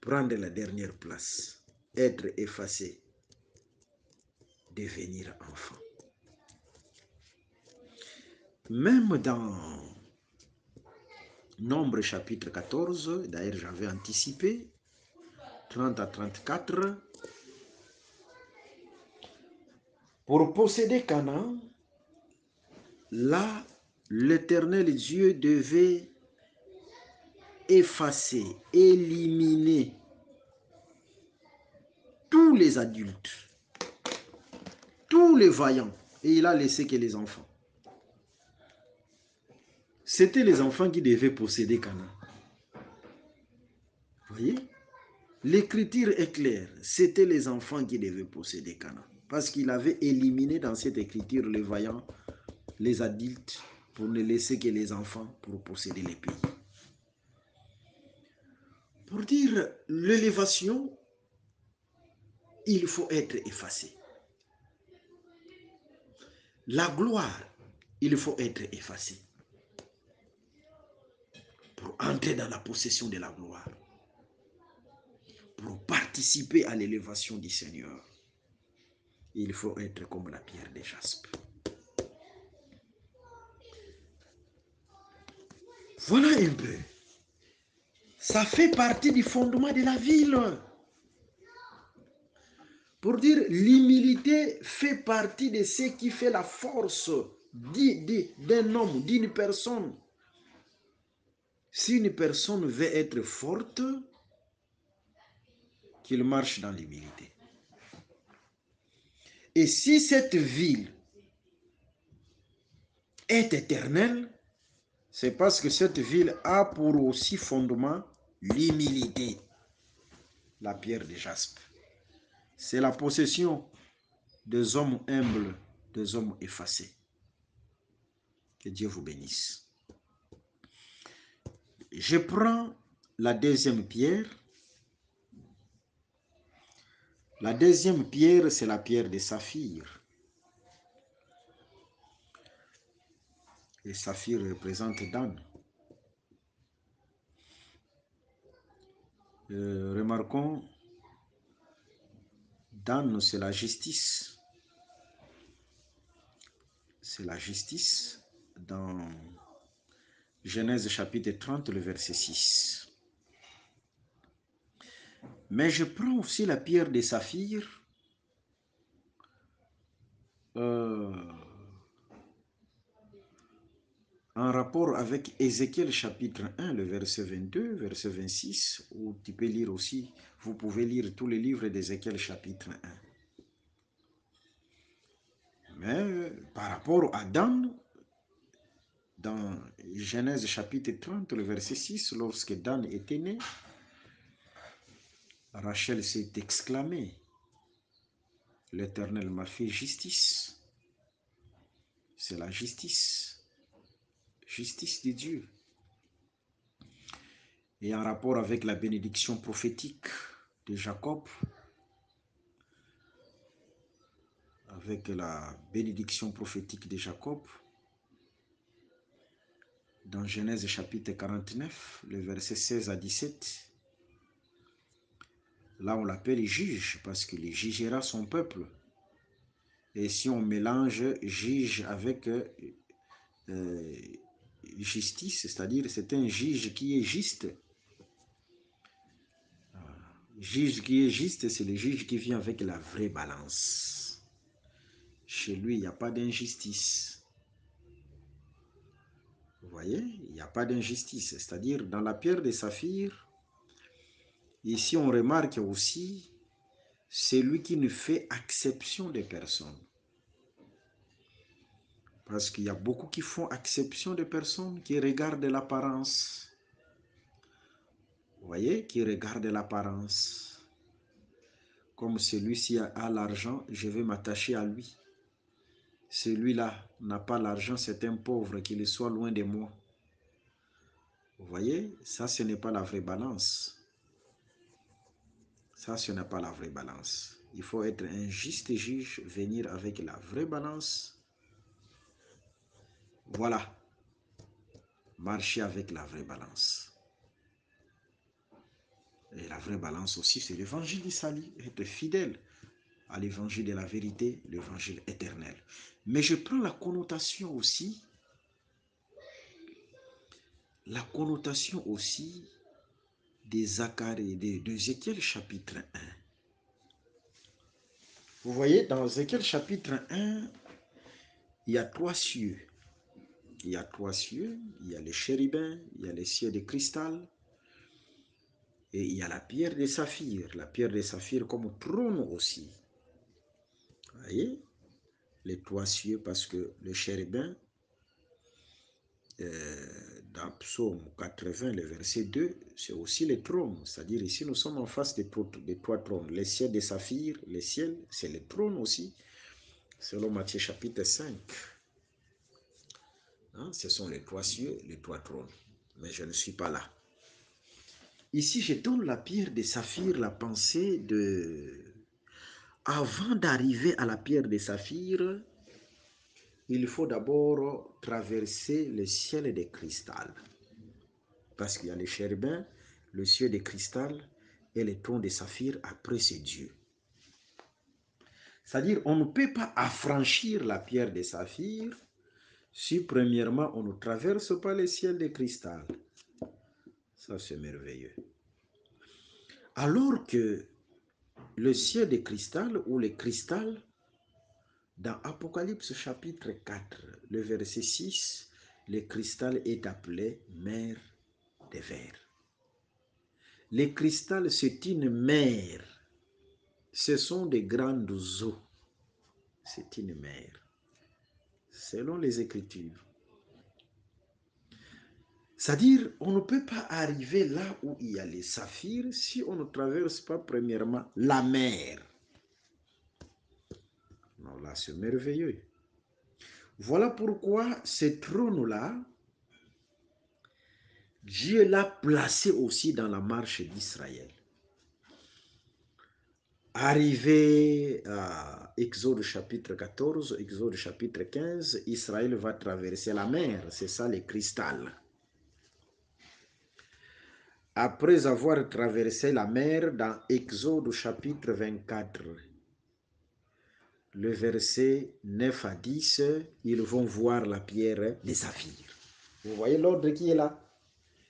Prendre la dernière place, être effacé, devenir enfant. Même dans Nombre chapitre 14, d'ailleurs j'avais anticipé, 30 à 34, pour posséder Canaan, là, l'Éternel Dieu devait effacer, éliminer tous les adultes, tous les vaillants, et il a laissé que les enfants. C'était les enfants qui devaient posséder Canaan. Vous voyez? L'écriture est claire, c'était les enfants qui devaient posséder Canaan. Parce qu'il avait éliminé dans cette écriture les vaillants, les adultes, pour ne laisser que les enfants pour posséder les pays. Pour dire l'élévation, il faut être effacé. La gloire, il faut être effacé. Pour entrer dans la possession de la gloire. Pour participer à l'élévation du Seigneur, il faut être comme la pierre de jaspe. Voilà un peu. Ça fait partie du fondement de la ville. Pour dire, l'humilité fait partie de ce qui fait la force d'un homme, d'une personne. Si une personne veut être forte, qu'il marche dans l'humilité. Et si cette ville est éternelle, c'est parce que cette ville a pour aussi fondement l'humilité. La pierre de jaspe. C'est la possession des hommes humbles, des hommes effacés. Que Dieu vous bénisse. Je prends la deuxième pierre. La deuxième pierre, c'est la pierre de saphir. Et saphir représente Dan. Remarquons, Dan, c'est la justice. C'est la justice dans Genèse chapitre 30, le verset 6. Mais je prends aussi la pierre de saphir en rapport avec Ézéchiel chapitre 1, le verset 22, verset 26, où tu peux lire aussi, vous pouvez lire tous les livres d'Ézéchiel chapitre 1. Mais par rapport à Dan, dans Genèse chapitre 30, le verset 6, lorsque Dan était né, Rachel s'est exclamée, « L'Éternel m'a fait justice. » C'est la justice. Justice de Dieu. Et en rapport avec la bénédiction prophétique de Jacob, avec la bénédiction prophétique de Jacob, dans Genèse chapitre 49, le verset 16 à 17, là on l'appelle juge, parce qu'il jugera son peuple. Et si on mélange juge avec justice, c'est-à-dire c'est un juge qui est juste. Juge qui est juste, c'est le juge qui vient avec la vraie balance. Chez lui, il n'y a pas d'injustice. Vous voyez, il n'y a pas d'injustice. C'est-à-dire, dans la pierre de saphir, ici on remarque aussi, c'est lui qui ne fait exception des personnes. Parce qu'il y a beaucoup qui font exception des personnes qui regardent l'apparence. Vous voyez, qui regardent l'apparence. Comme celui-ci a l'argent, je vais m'attacher à lui. Celui-là n'a pas l'argent, c'est un pauvre, qu'il soit loin de moi. Vous voyez, ça ce n'est pas la vraie balance. Ça ce n'est pas la vraie balance. Il faut être un juste juge, venir avec la vraie balance. Voilà. Marcher avec la vraie balance. Et la vraie balance aussi, c'est l'évangile du salut. Être fidèle à l'évangile de la vérité, l'évangile éternel. Mais je prends la connotation aussi des Zacharie, d'Ézéchiel chapitre 1. Vous voyez, dans Ézéchiel chapitre 1, il y a 3 cieux. il y a 3 cieux, il y a les chérubins, il y a les cieux de cristal, et il y a la pierre de saphir. La pierre de saphir comme trône aussi. Vous voyez? Les 3 cieux, parce que le chérubin, dans Psaume 80, le verset 2, c'est aussi les trônes. C'est-à-dire ici, nous sommes en face des 3 trônes. Les cieux de saphir, les ciels, c'est les trônes aussi, selon Matthieu chapitre 5. Hein, ce sont les 3 cieux, les 3 trônes. Mais je ne suis pas là. Ici, je donne la pierre de saphir, la pensée de... Avant d'arriver à la pierre de saphir, il faut d'abord traverser le ciel de cristal. Parce qu'il y a les chérubins, le ciel de cristal et les trônes de saphir, après c'est Dieu. C'est-à-dire, on ne peut pas affranchir la pierre de saphir si premièrement on ne traverse pas le ciel de cristal. Ça, c'est merveilleux. Alors que le ciel de cristal ou le cristal, dans Apocalypse chapitre 4, le verset 6, le cristal est appelé mer de verre. Le cristal, c'est une mer. Ce sont des grandes eaux. C'est une mer. Selon les Écritures. C'est-à-dire, on ne peut pas arriver là où il y a les saphirs si on ne traverse pas premièrement la mer. Non, là, c'est merveilleux. Voilà pourquoi ce trône-là, Dieu l'a placé aussi dans la marche d'Israël. Arrivé à Exode chapitre 14, Exode chapitre 15, Israël va traverser la mer. C'est ça le cristal. Après avoir traversé la mer, dans Exode chapitre 24, le verset 9 à 10, ils vont voir la pierre des saphirs. Vous voyez l'ordre qui est là?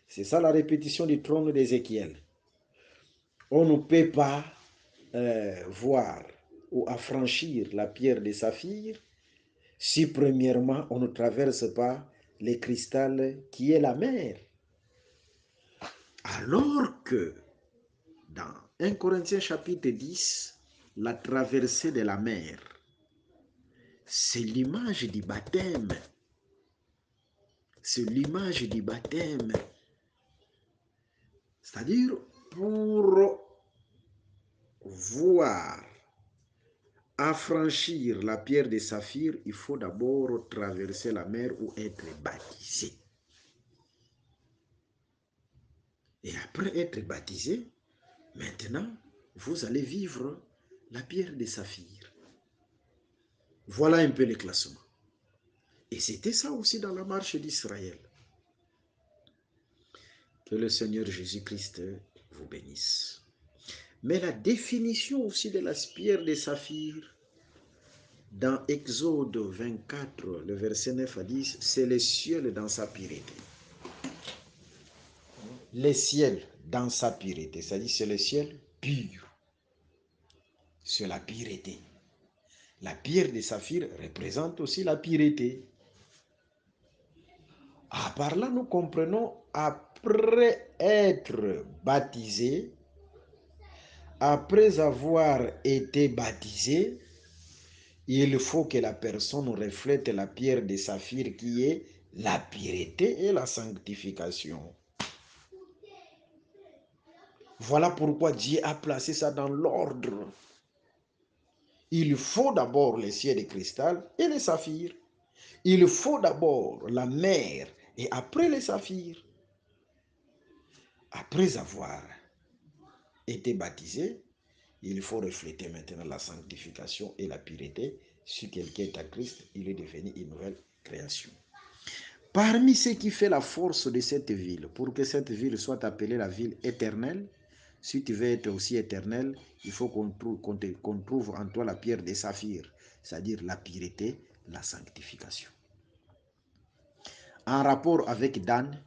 C'est ça la répétition du trône d'Ézéchiel. On ne peut pas voir ou affranchir la pierre des saphirs si premièrement on ne traverse pas le cristal qui est la mer. Alors que dans 1 Corinthiens chapitre 10, la traversée de la mer, c'est l'image du baptême. C'est l'image du baptême. C'est-à-dire, pour voir affranchir la pierre de saphir, il faut d'abord traverser la mer ou être baptisé. Et après être baptisé, maintenant, vous allez vivre la pierre de saphir. Voilà un peu le classement. Et c'était ça aussi dans la marche d'Israël. Que le Seigneur Jésus-Christ vous bénisse. Mais la définition aussi de la pierre de saphir, dans Exode 24, le verset 9 à 10, c'est le ciel dans sa pureté. Le ciel dans sa pureté, c'est-à-dire c'est le ciel pur. C'est la pureté. La pierre de saphir représente aussi la pureté. Par là, nous comprenons, après être baptisé, après avoir été baptisé, il faut que la personne reflète la pierre de saphir qui est la pureté et la sanctification. Voilà pourquoi Dieu a placé ça dans l'ordre. Il faut d'abord les cieux de cristal et les saphirs. Il faut d'abord la mer et après les saphirs. Après avoir été baptisé, il faut refléter maintenant la sanctification et la pureté. Si quelqu'un est à Christ, il est devenu une nouvelle création. Parmi ce qui fait la force de cette ville, pour que cette ville soit appelée la ville éternelle, si tu veux être aussi éternel, il faut qu'on trouve en toi la pierre des saphirs, c'est-à-dire la pureté, la sanctification. En rapport avec Dan,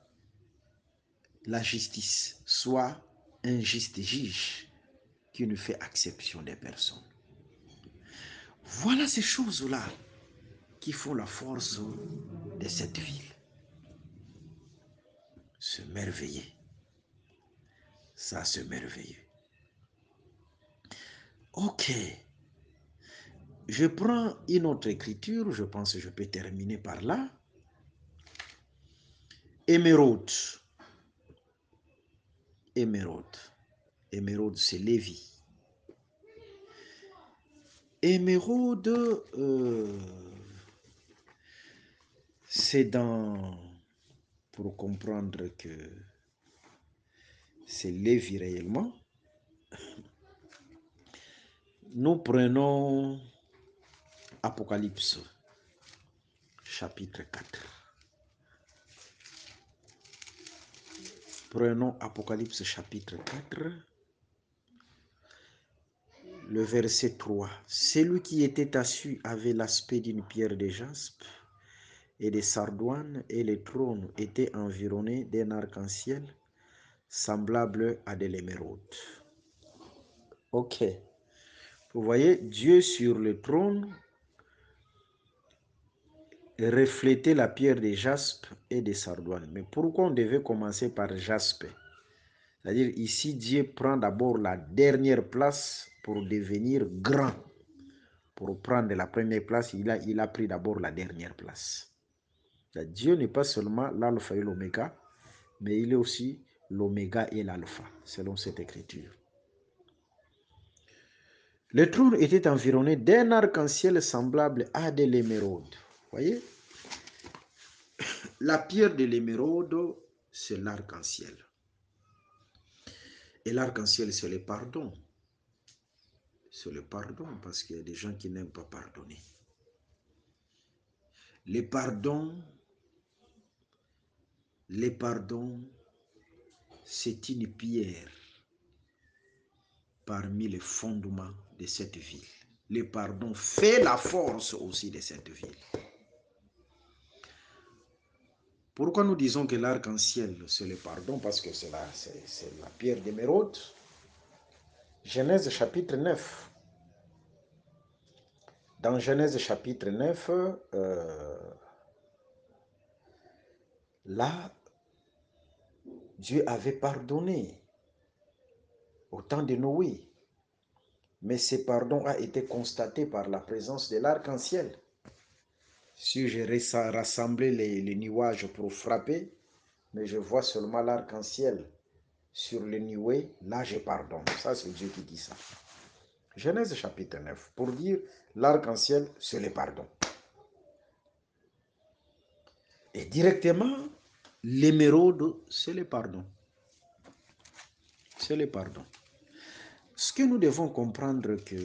la justice, soit un juste juge qui ne fait exception des personnes. Voilà ces choses-là qui font la force de cette ville. se merveiller. Ça, se merveiller. Ok. Je prends une autre écriture, je pense que je peux terminer par là. Émeraude. Émeraude. Émeraude, c'est Lévi. Émeraude, c'est dans, pour comprendre que c'est Lévi réellement, nous prenons Apocalypse, chapitre 4. Prenons Apocalypse, chapitre 4, le verset 3. Celui qui était assis avait l'aspect d'une pierre de jaspe et de sardoine, et le trône était environné d'un arc-en-ciel semblable à de l'émeraude. Ok. Vous voyez, Dieu sur le trône reflétait la pierre de jaspe et de sardoine. Mais pourquoi on devait commencer par jaspe? C'est-à-dire ici, Dieu prend d'abord la dernière place pour devenir grand. Pour prendre la première place, il a pris d'abord la dernière place. Dieu n'est pas seulement l'alpha et l'oméga, mais il est aussi l'oméga et l'alpha, selon cette écriture. Le trône était environné d'un arc-en-ciel semblable à de l'émeraude. Vous voyez? La pierre de l'émeraude, c'est l'arc-en-ciel. Et l'arc-en-ciel, c'est le pardon. C'est le pardon, parce qu'il y a des gens qui n'aiment pas pardonner. Le pardon, c'est une pierre parmi les fondements de cette ville. Le pardon fait la force aussi de cette ville. Pourquoi nous disons que l'arc-en-ciel, c'est le pardon? Parce que c'est la pierre d'émeraude. Genèse chapitre 9. Dans Genèse chapitre 9, là, Dieu avait pardonné au temps de Noé. Mais ce pardon a été constaté par la présence de l'arc-en-ciel. Si j'ai rassemblé les nuages pour frapper, mais je vois seulement l'arc-en-ciel sur les nuées, là je pardonne. Ça, c'est Dieu qui dit ça. Genèse chapitre 9, pour dire l'arc-en-ciel, c'est le pardon. Et directement, l'émeraude, c'est le pardon. C'est le pardon. Ce que nous devons comprendre, que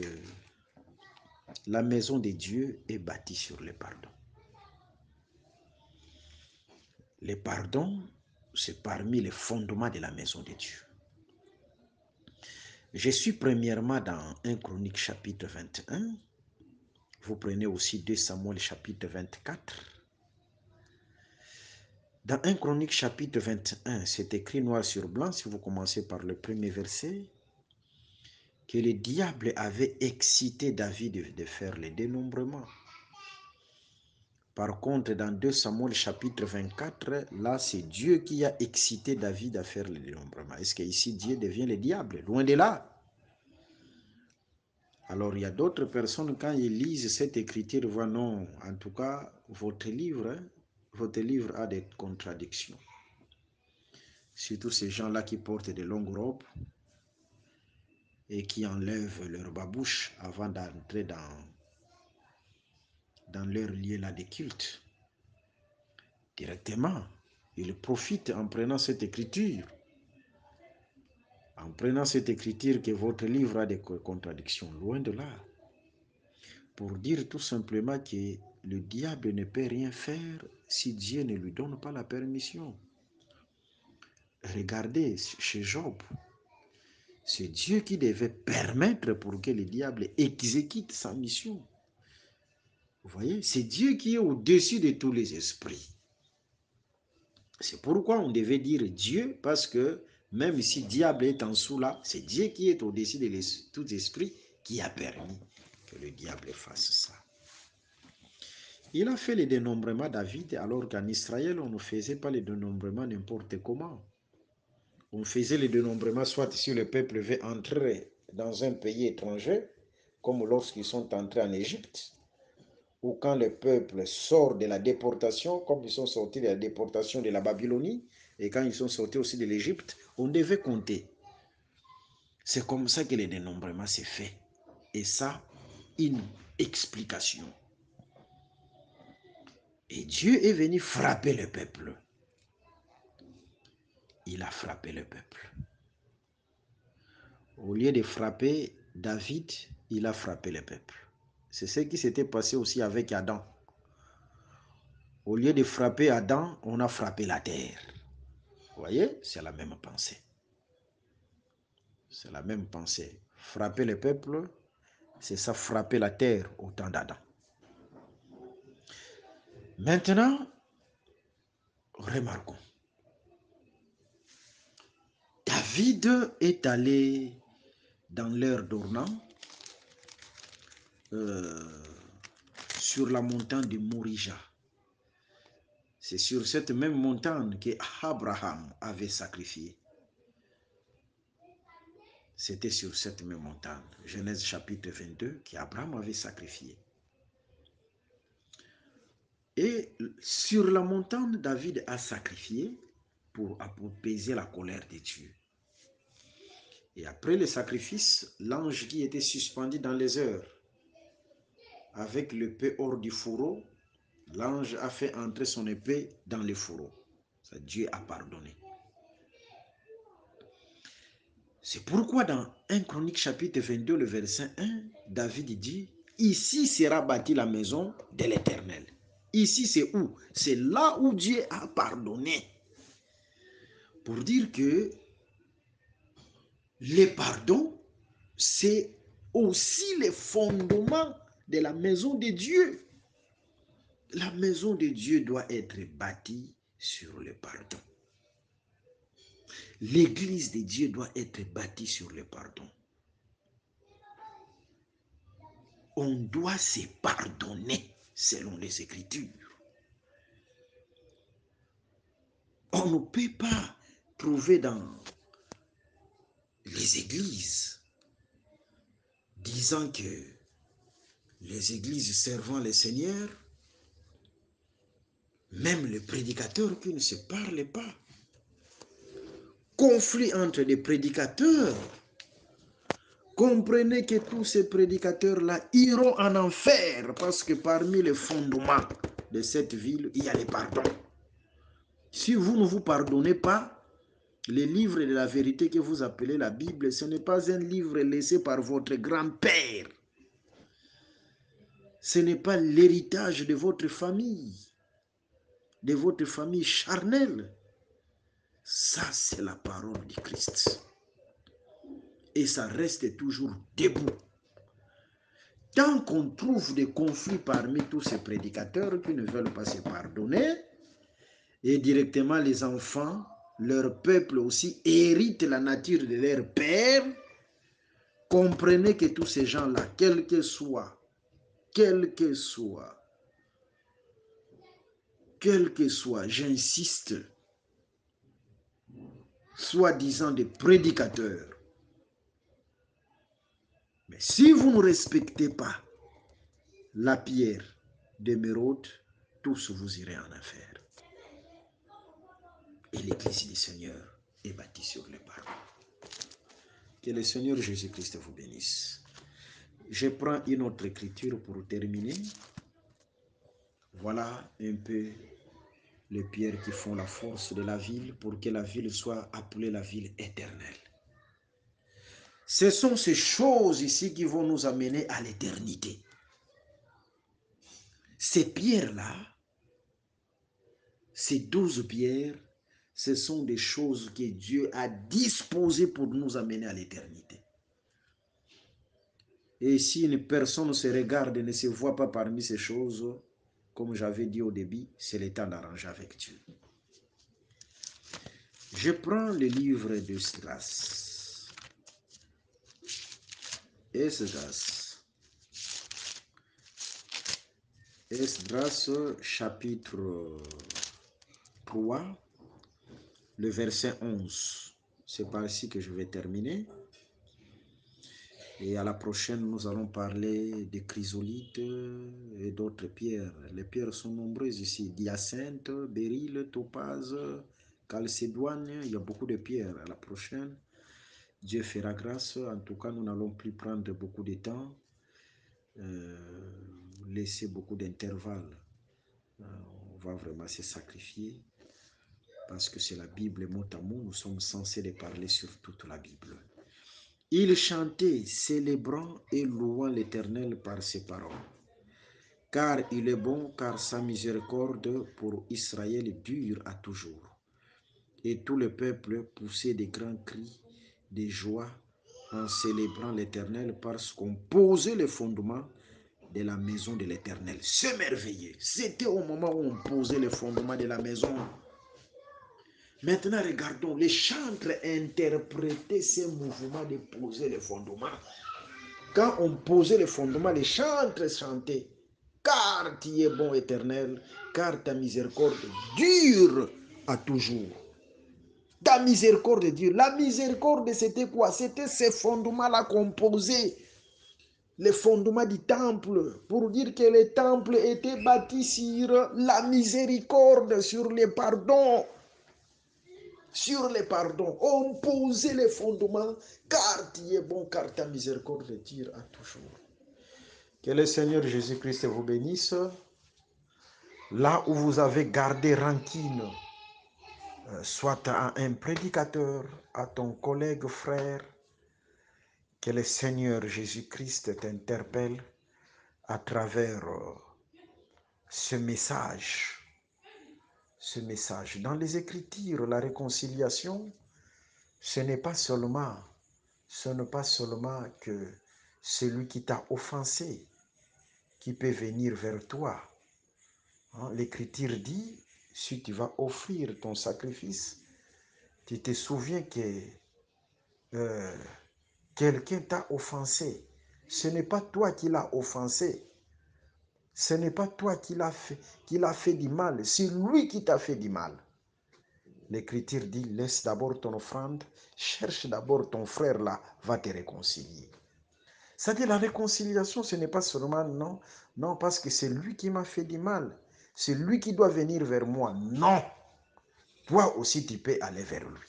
la maison de Dieu est bâtie sur le pardon. Le pardon, c'est parmi les fondements de la maison de Dieu. Je suis premièrement dans 1 Chronique chapitre 21. Vous prenez aussi 2 Samuel chapitre 24. Dans 1 Chronique chapitre 21, c'est écrit noir sur blanc, si vous commencez par le premier verset, que le diable avait excité David de faire le dénombrement. Par contre, dans 2 Samuel chapitre 24, là, c'est Dieu qui a excité David à faire le dénombrement. Est-ce qu'ici, Dieu devient le diable? Loin de là. Alors, il y a d'autres personnes, quand ils lisent cette écriture, voient non, en tout cas, votre livre a des contradictions. Surtout ces gens-là qui portent de longues robes et qui enlèvent leur babouche avant d'entrer dans leur lieu là de culte. Directement, ils profitent en prenant cette écriture. En prenant cette écriture que votre livre a des contradictions, loin de là. Pour dire tout simplement que le diable ne peut rien faire si Dieu ne lui donne pas la permission. Regardez chez Job. C'est Dieu qui devait permettre pour que le diable exécute sa mission. Vous voyez, c'est Dieu qui est au-dessus de tous les esprits. C'est pourquoi on devait dire Dieu, parce que même si diable est en dessous là, c'est Dieu qui est au-dessus de tout esprit qui a permis que le diable fasse ça. Il a fait le dénombrement David alors qu'en Israël, on ne faisait pas le dénombrement n'importe comment. On faisait le dénombrement soit si le peuple veut entrer dans un pays étranger, comme lorsqu'ils sont entrés en Égypte, ou quand le peuple sort de la déportation, comme ils sont sortis de la déportation de la Babylonie, et quand ils sont sortis aussi de l'Égypte, on devait compter. C'est comme ça que le dénombrement s'est fait. Et ça, une explication. Et Dieu est venu frapper le peuple. Il a frappé le peuple. Au lieu de frapper David, il a frappé le peuple. C'est ce qui s'était passé aussi avec Adam. Au lieu de frapper Adam, on a frappé la terre. Vous voyez, c'est la même pensée. C'est la même pensée. Frapper le peuple, c'est ça, frapper la terre au temps d'Adam. Maintenant, remarquons. David est allé dans l'heure d'Ornan, sur la montagne de Morija. C'est sur cette même montagne qu'Abraham avait sacrifié. C'était sur cette même montagne, Genèse chapitre 22, qu'Abraham avait sacrifié. Et sur la montagne, David a sacrifié pour apaiser la colère de Dieu. Et après le sacrifice, l'ange qui était suspendu dans les heures, avec l'épée hors du fourreau, l'ange a fait entrer son épée dans le fourreau. Ça, Dieu a pardonné. C'est pourquoi dans 1 Chronique chapitre 22, le verset 1, David dit, « Ici sera bâtie la maison de l'Éternel. » Ici c'est où? C'est là où Dieu a pardonné. Pour dire que le pardon, c'est aussi le fondement de la maison de Dieu. La maison de Dieu doit être bâtie sur le pardon. L'église de Dieu doit être bâtie sur le pardon. On doit se pardonner selon les Écritures. On ne peut pas trouver dans les églises disant que les églises servant le Seigneur, même les prédicateurs qui ne se parlent pas, conflit entre les prédicateurs. Comprenez que tous ces prédicateurs-là iront en enfer parce que parmi les fondements de cette ville, il y a le pardon. Si vous ne vous pardonnez pas, le livre de la vérité que vous appelez la Bible, ce n'est pas un livre laissé par votre grand-père. Ce n'est pas l'héritage de votre famille charnelle. Ça, c'est la parole du Christ. Et ça reste toujours debout. Tant qu'on trouve des conflits parmi tous ces prédicateurs qui ne veulent pas se pardonner, et directement les enfants, leur peuple aussi, héritent la nature de leur père, comprenez que tous ces gens-là, quel que soit, j'insiste, soi-disant des prédicateurs, mais si vous ne respectez pas la pierre d'émeraude, tous vous irez en enfer. Et l'église du Seigneur est bâtie sur le pardon. Que le Seigneur Jésus-Christ vous bénisse. Je prends une autre écriture pour terminer. Voilà un peu les pierres qui font la force de la ville pour que la ville soit appelée la ville éternelle. Ce sont ces choses ici qui vont nous amener à l'éternité. Ces pierres-là, ces 12 pierres, ce sont des choses que Dieu a disposées pour nous amener à l'éternité. Et si une personne se regarde et ne se voit pas parmi ces choses, comme j'avais dit au début, c'est le temps d'arranger avec Dieu. Je prends le livre d'Esdras. Esdras. Esdras chapitre 3, le verset 11. C'est par ici que je vais terminer. Et à la prochaine, nous allons parler des chrysolites et d'autres pierres. Les pierres sont nombreuses ici. Hyacinthe, béryl, topaze, calcédoine. Il y a beaucoup de pierres. À la prochaine, Dieu fera grâce. En tout cas, nous n'allons plus prendre beaucoup de temps. Laisser beaucoup d'intervalles. On va vraiment se sacrifier. Parce que c'est la Bible mot à mot. Nous sommes censés les parler sur toute la Bible. Il chantait, célébrant et louant l'Éternel par ses paroles. Car il est bon, car sa miséricorde pour Israël dure à toujours. Et tout le peuple poussait des grands cris de joie en célébrant l'Éternel parce qu'on posait les fondements de la maison de l'Éternel. C'est merveilleux. C'était au moment où on posait les fondements de la maison. Maintenant, regardons, les chantres interprétaient ces mouvements de poser les fondements. Quand on posait les fondements, les chantres chantaient. Car tu es bon, Éternel, car ta miséricorde dure à toujours. Ta miséricorde dure. La miséricorde, c'était quoi? C'était ces fondements-là qu'on posait. Les fondements du temple, pour dire que le temple était bâti sur la miséricorde, sur les pardons. Sur les pardons, on posait les fondements, car tu es bon, car ta miséricorde dure à toujours. Que le Seigneur Jésus-Christ vous bénisse. Là où vous avez gardé rancune, soit à un prédicateur, à ton collègue frère, que le Seigneur Jésus-Christ t'interpelle à travers ce message. Ce message. Dans les Écritures, la réconciliation, ce n'est pas seulement que celui qui t'a offensé qui peut venir vers toi. L'Écriture dit, si tu vas offrir ton sacrifice, tu te souviens que quelqu'un t'a offensé. Ce n'est pas toi qui l'as offensé. Ce n'est pas toi qui l'a fait du mal. C'est lui qui t'a fait du mal. L'Écriture dit, laisse d'abord ton offrande, cherche d'abord ton frère là, va te réconcilier. C'est-à-dire la réconciliation, ce n'est pas seulement non, parce que c'est lui qui m'a fait du mal. C'est lui qui doit venir vers moi. Non. Toi aussi, tu peux aller vers lui.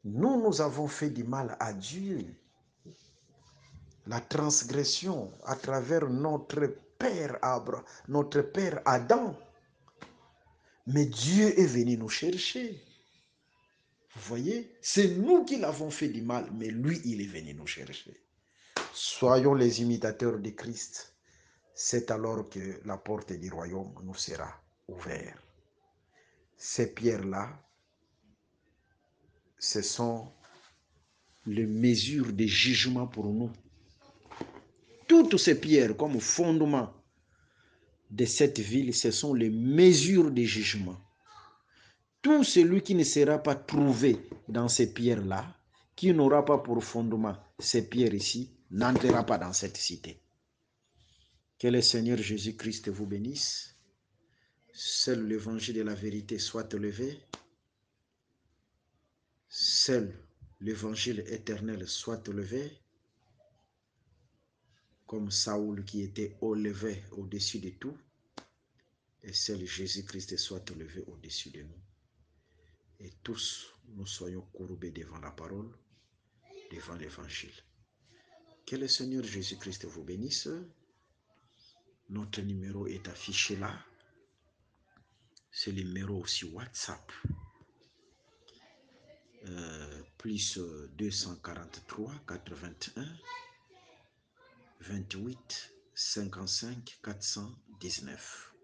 Nous avons fait du mal à Dieu. La transgression à travers notre père Adam. Mais Dieu est venu nous chercher. Vous voyez, c'est nous qui l'avons fait du mal, mais lui, il est venu nous chercher. Soyons les imitateurs de Christ. C'est alors que la porte du royaume nous sera ouverte. Ces pierres-là, ce sont les mesures de jugement pour nous. Toutes ces pierres comme fondement de cette ville, ce sont les mesures de jugement. Tout celui qui ne sera pas trouvé dans ces pierres-là, qui n'aura pas pour fondement ces pierres ici, n'entrera pas dans cette cité. Que le Seigneur Jésus-Christ vous bénisse. Seul l'évangile de la vérité soit élevé. Seul l'évangile éternel soit élevé. Comme Saoul qui était élevé au-dessus de tout. Et seul Jésus-Christ soit élevé au-dessus de nous. Et tous, nous soyons courbés devant la parole, devant l'évangile. Que le Seigneur Jésus-Christ vous bénisse. Notre numéro est affiché là. C'est le numéro aussi WhatsApp. Plus 243 81 28 55 419.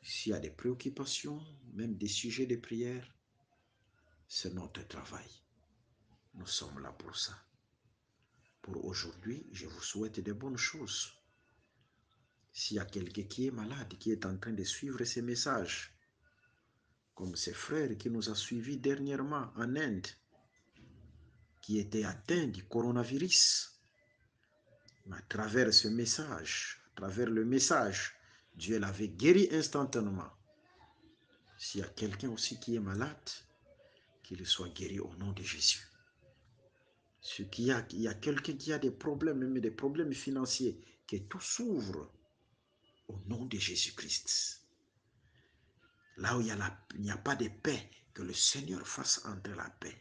S'il y a des préoccupations, même des sujets de prière, c'est notre travail. Nous sommes là pour ça. Pour aujourd'hui, je vous souhaite de bonnes choses. S'il y a quelqu'un qui est malade, qui est en train de suivre ces messages, comme ces frères qui nous a suivis dernièrement en Inde, qui étaient atteints du coronavirus, à travers ce message, à à travers le message, Dieu l'avait guéri instantanément. S'il y a quelqu'un aussi qui est malade, qu'il soit guéri au nom de Jésus. Il y a quelqu'un qui a des problèmes, même des problèmes financiers, que tout s'ouvre au nom de Jésus-Christ. Là où il n'y a pas de paix, que le Seigneur fasse entrer la paix.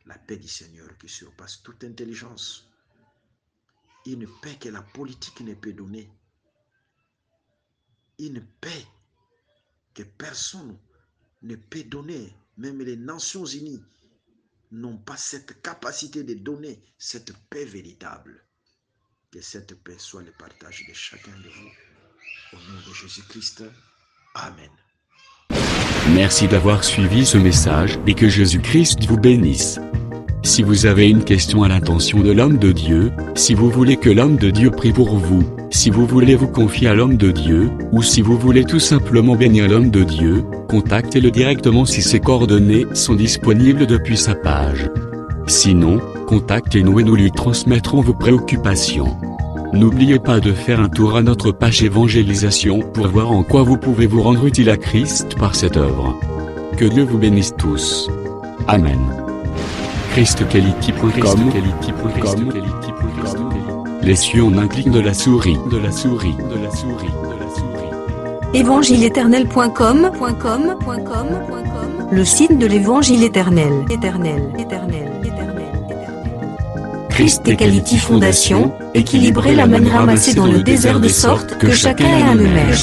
La paix du Seigneur qui surpasse toute intelligence. Une paix que la politique ne peut donner. Une paix que personne ne peut donner. Même les Nations Unies n'ont pas cette capacité de donner cette paix véritable. Que cette paix soit le partage de chacun de vous. Au nom de Jésus-Christ. Amen. Merci d'avoir suivi ce message et que Jésus-Christ vous bénisse. Si vous avez une question à l'intention de l'homme de Dieu, si vous voulez que l'homme de Dieu prie pour vous, si vous voulez vous confier à l'homme de Dieu, ou si vous voulez tout simplement bénir l'homme de Dieu, contactez-le directement si ses coordonnées sont disponibles depuis sa page. Sinon, contactez-nous et nous lui transmettrons vos préoccupations. N'oubliez pas de faire un tour à notre page évangélisation pour voir en quoi vous pouvez vous rendre utile à Christ par cette œuvre. Que Dieu vous bénisse tous. Amen. ChristQuality.com. Les cieux en un clic de la souris. Évangile-éternel.com. Le site de l'Évangile éternel. Christ et Quality Fondation, équilibrer la manne ramassée dans le désert de sorte que chacun ait un numère.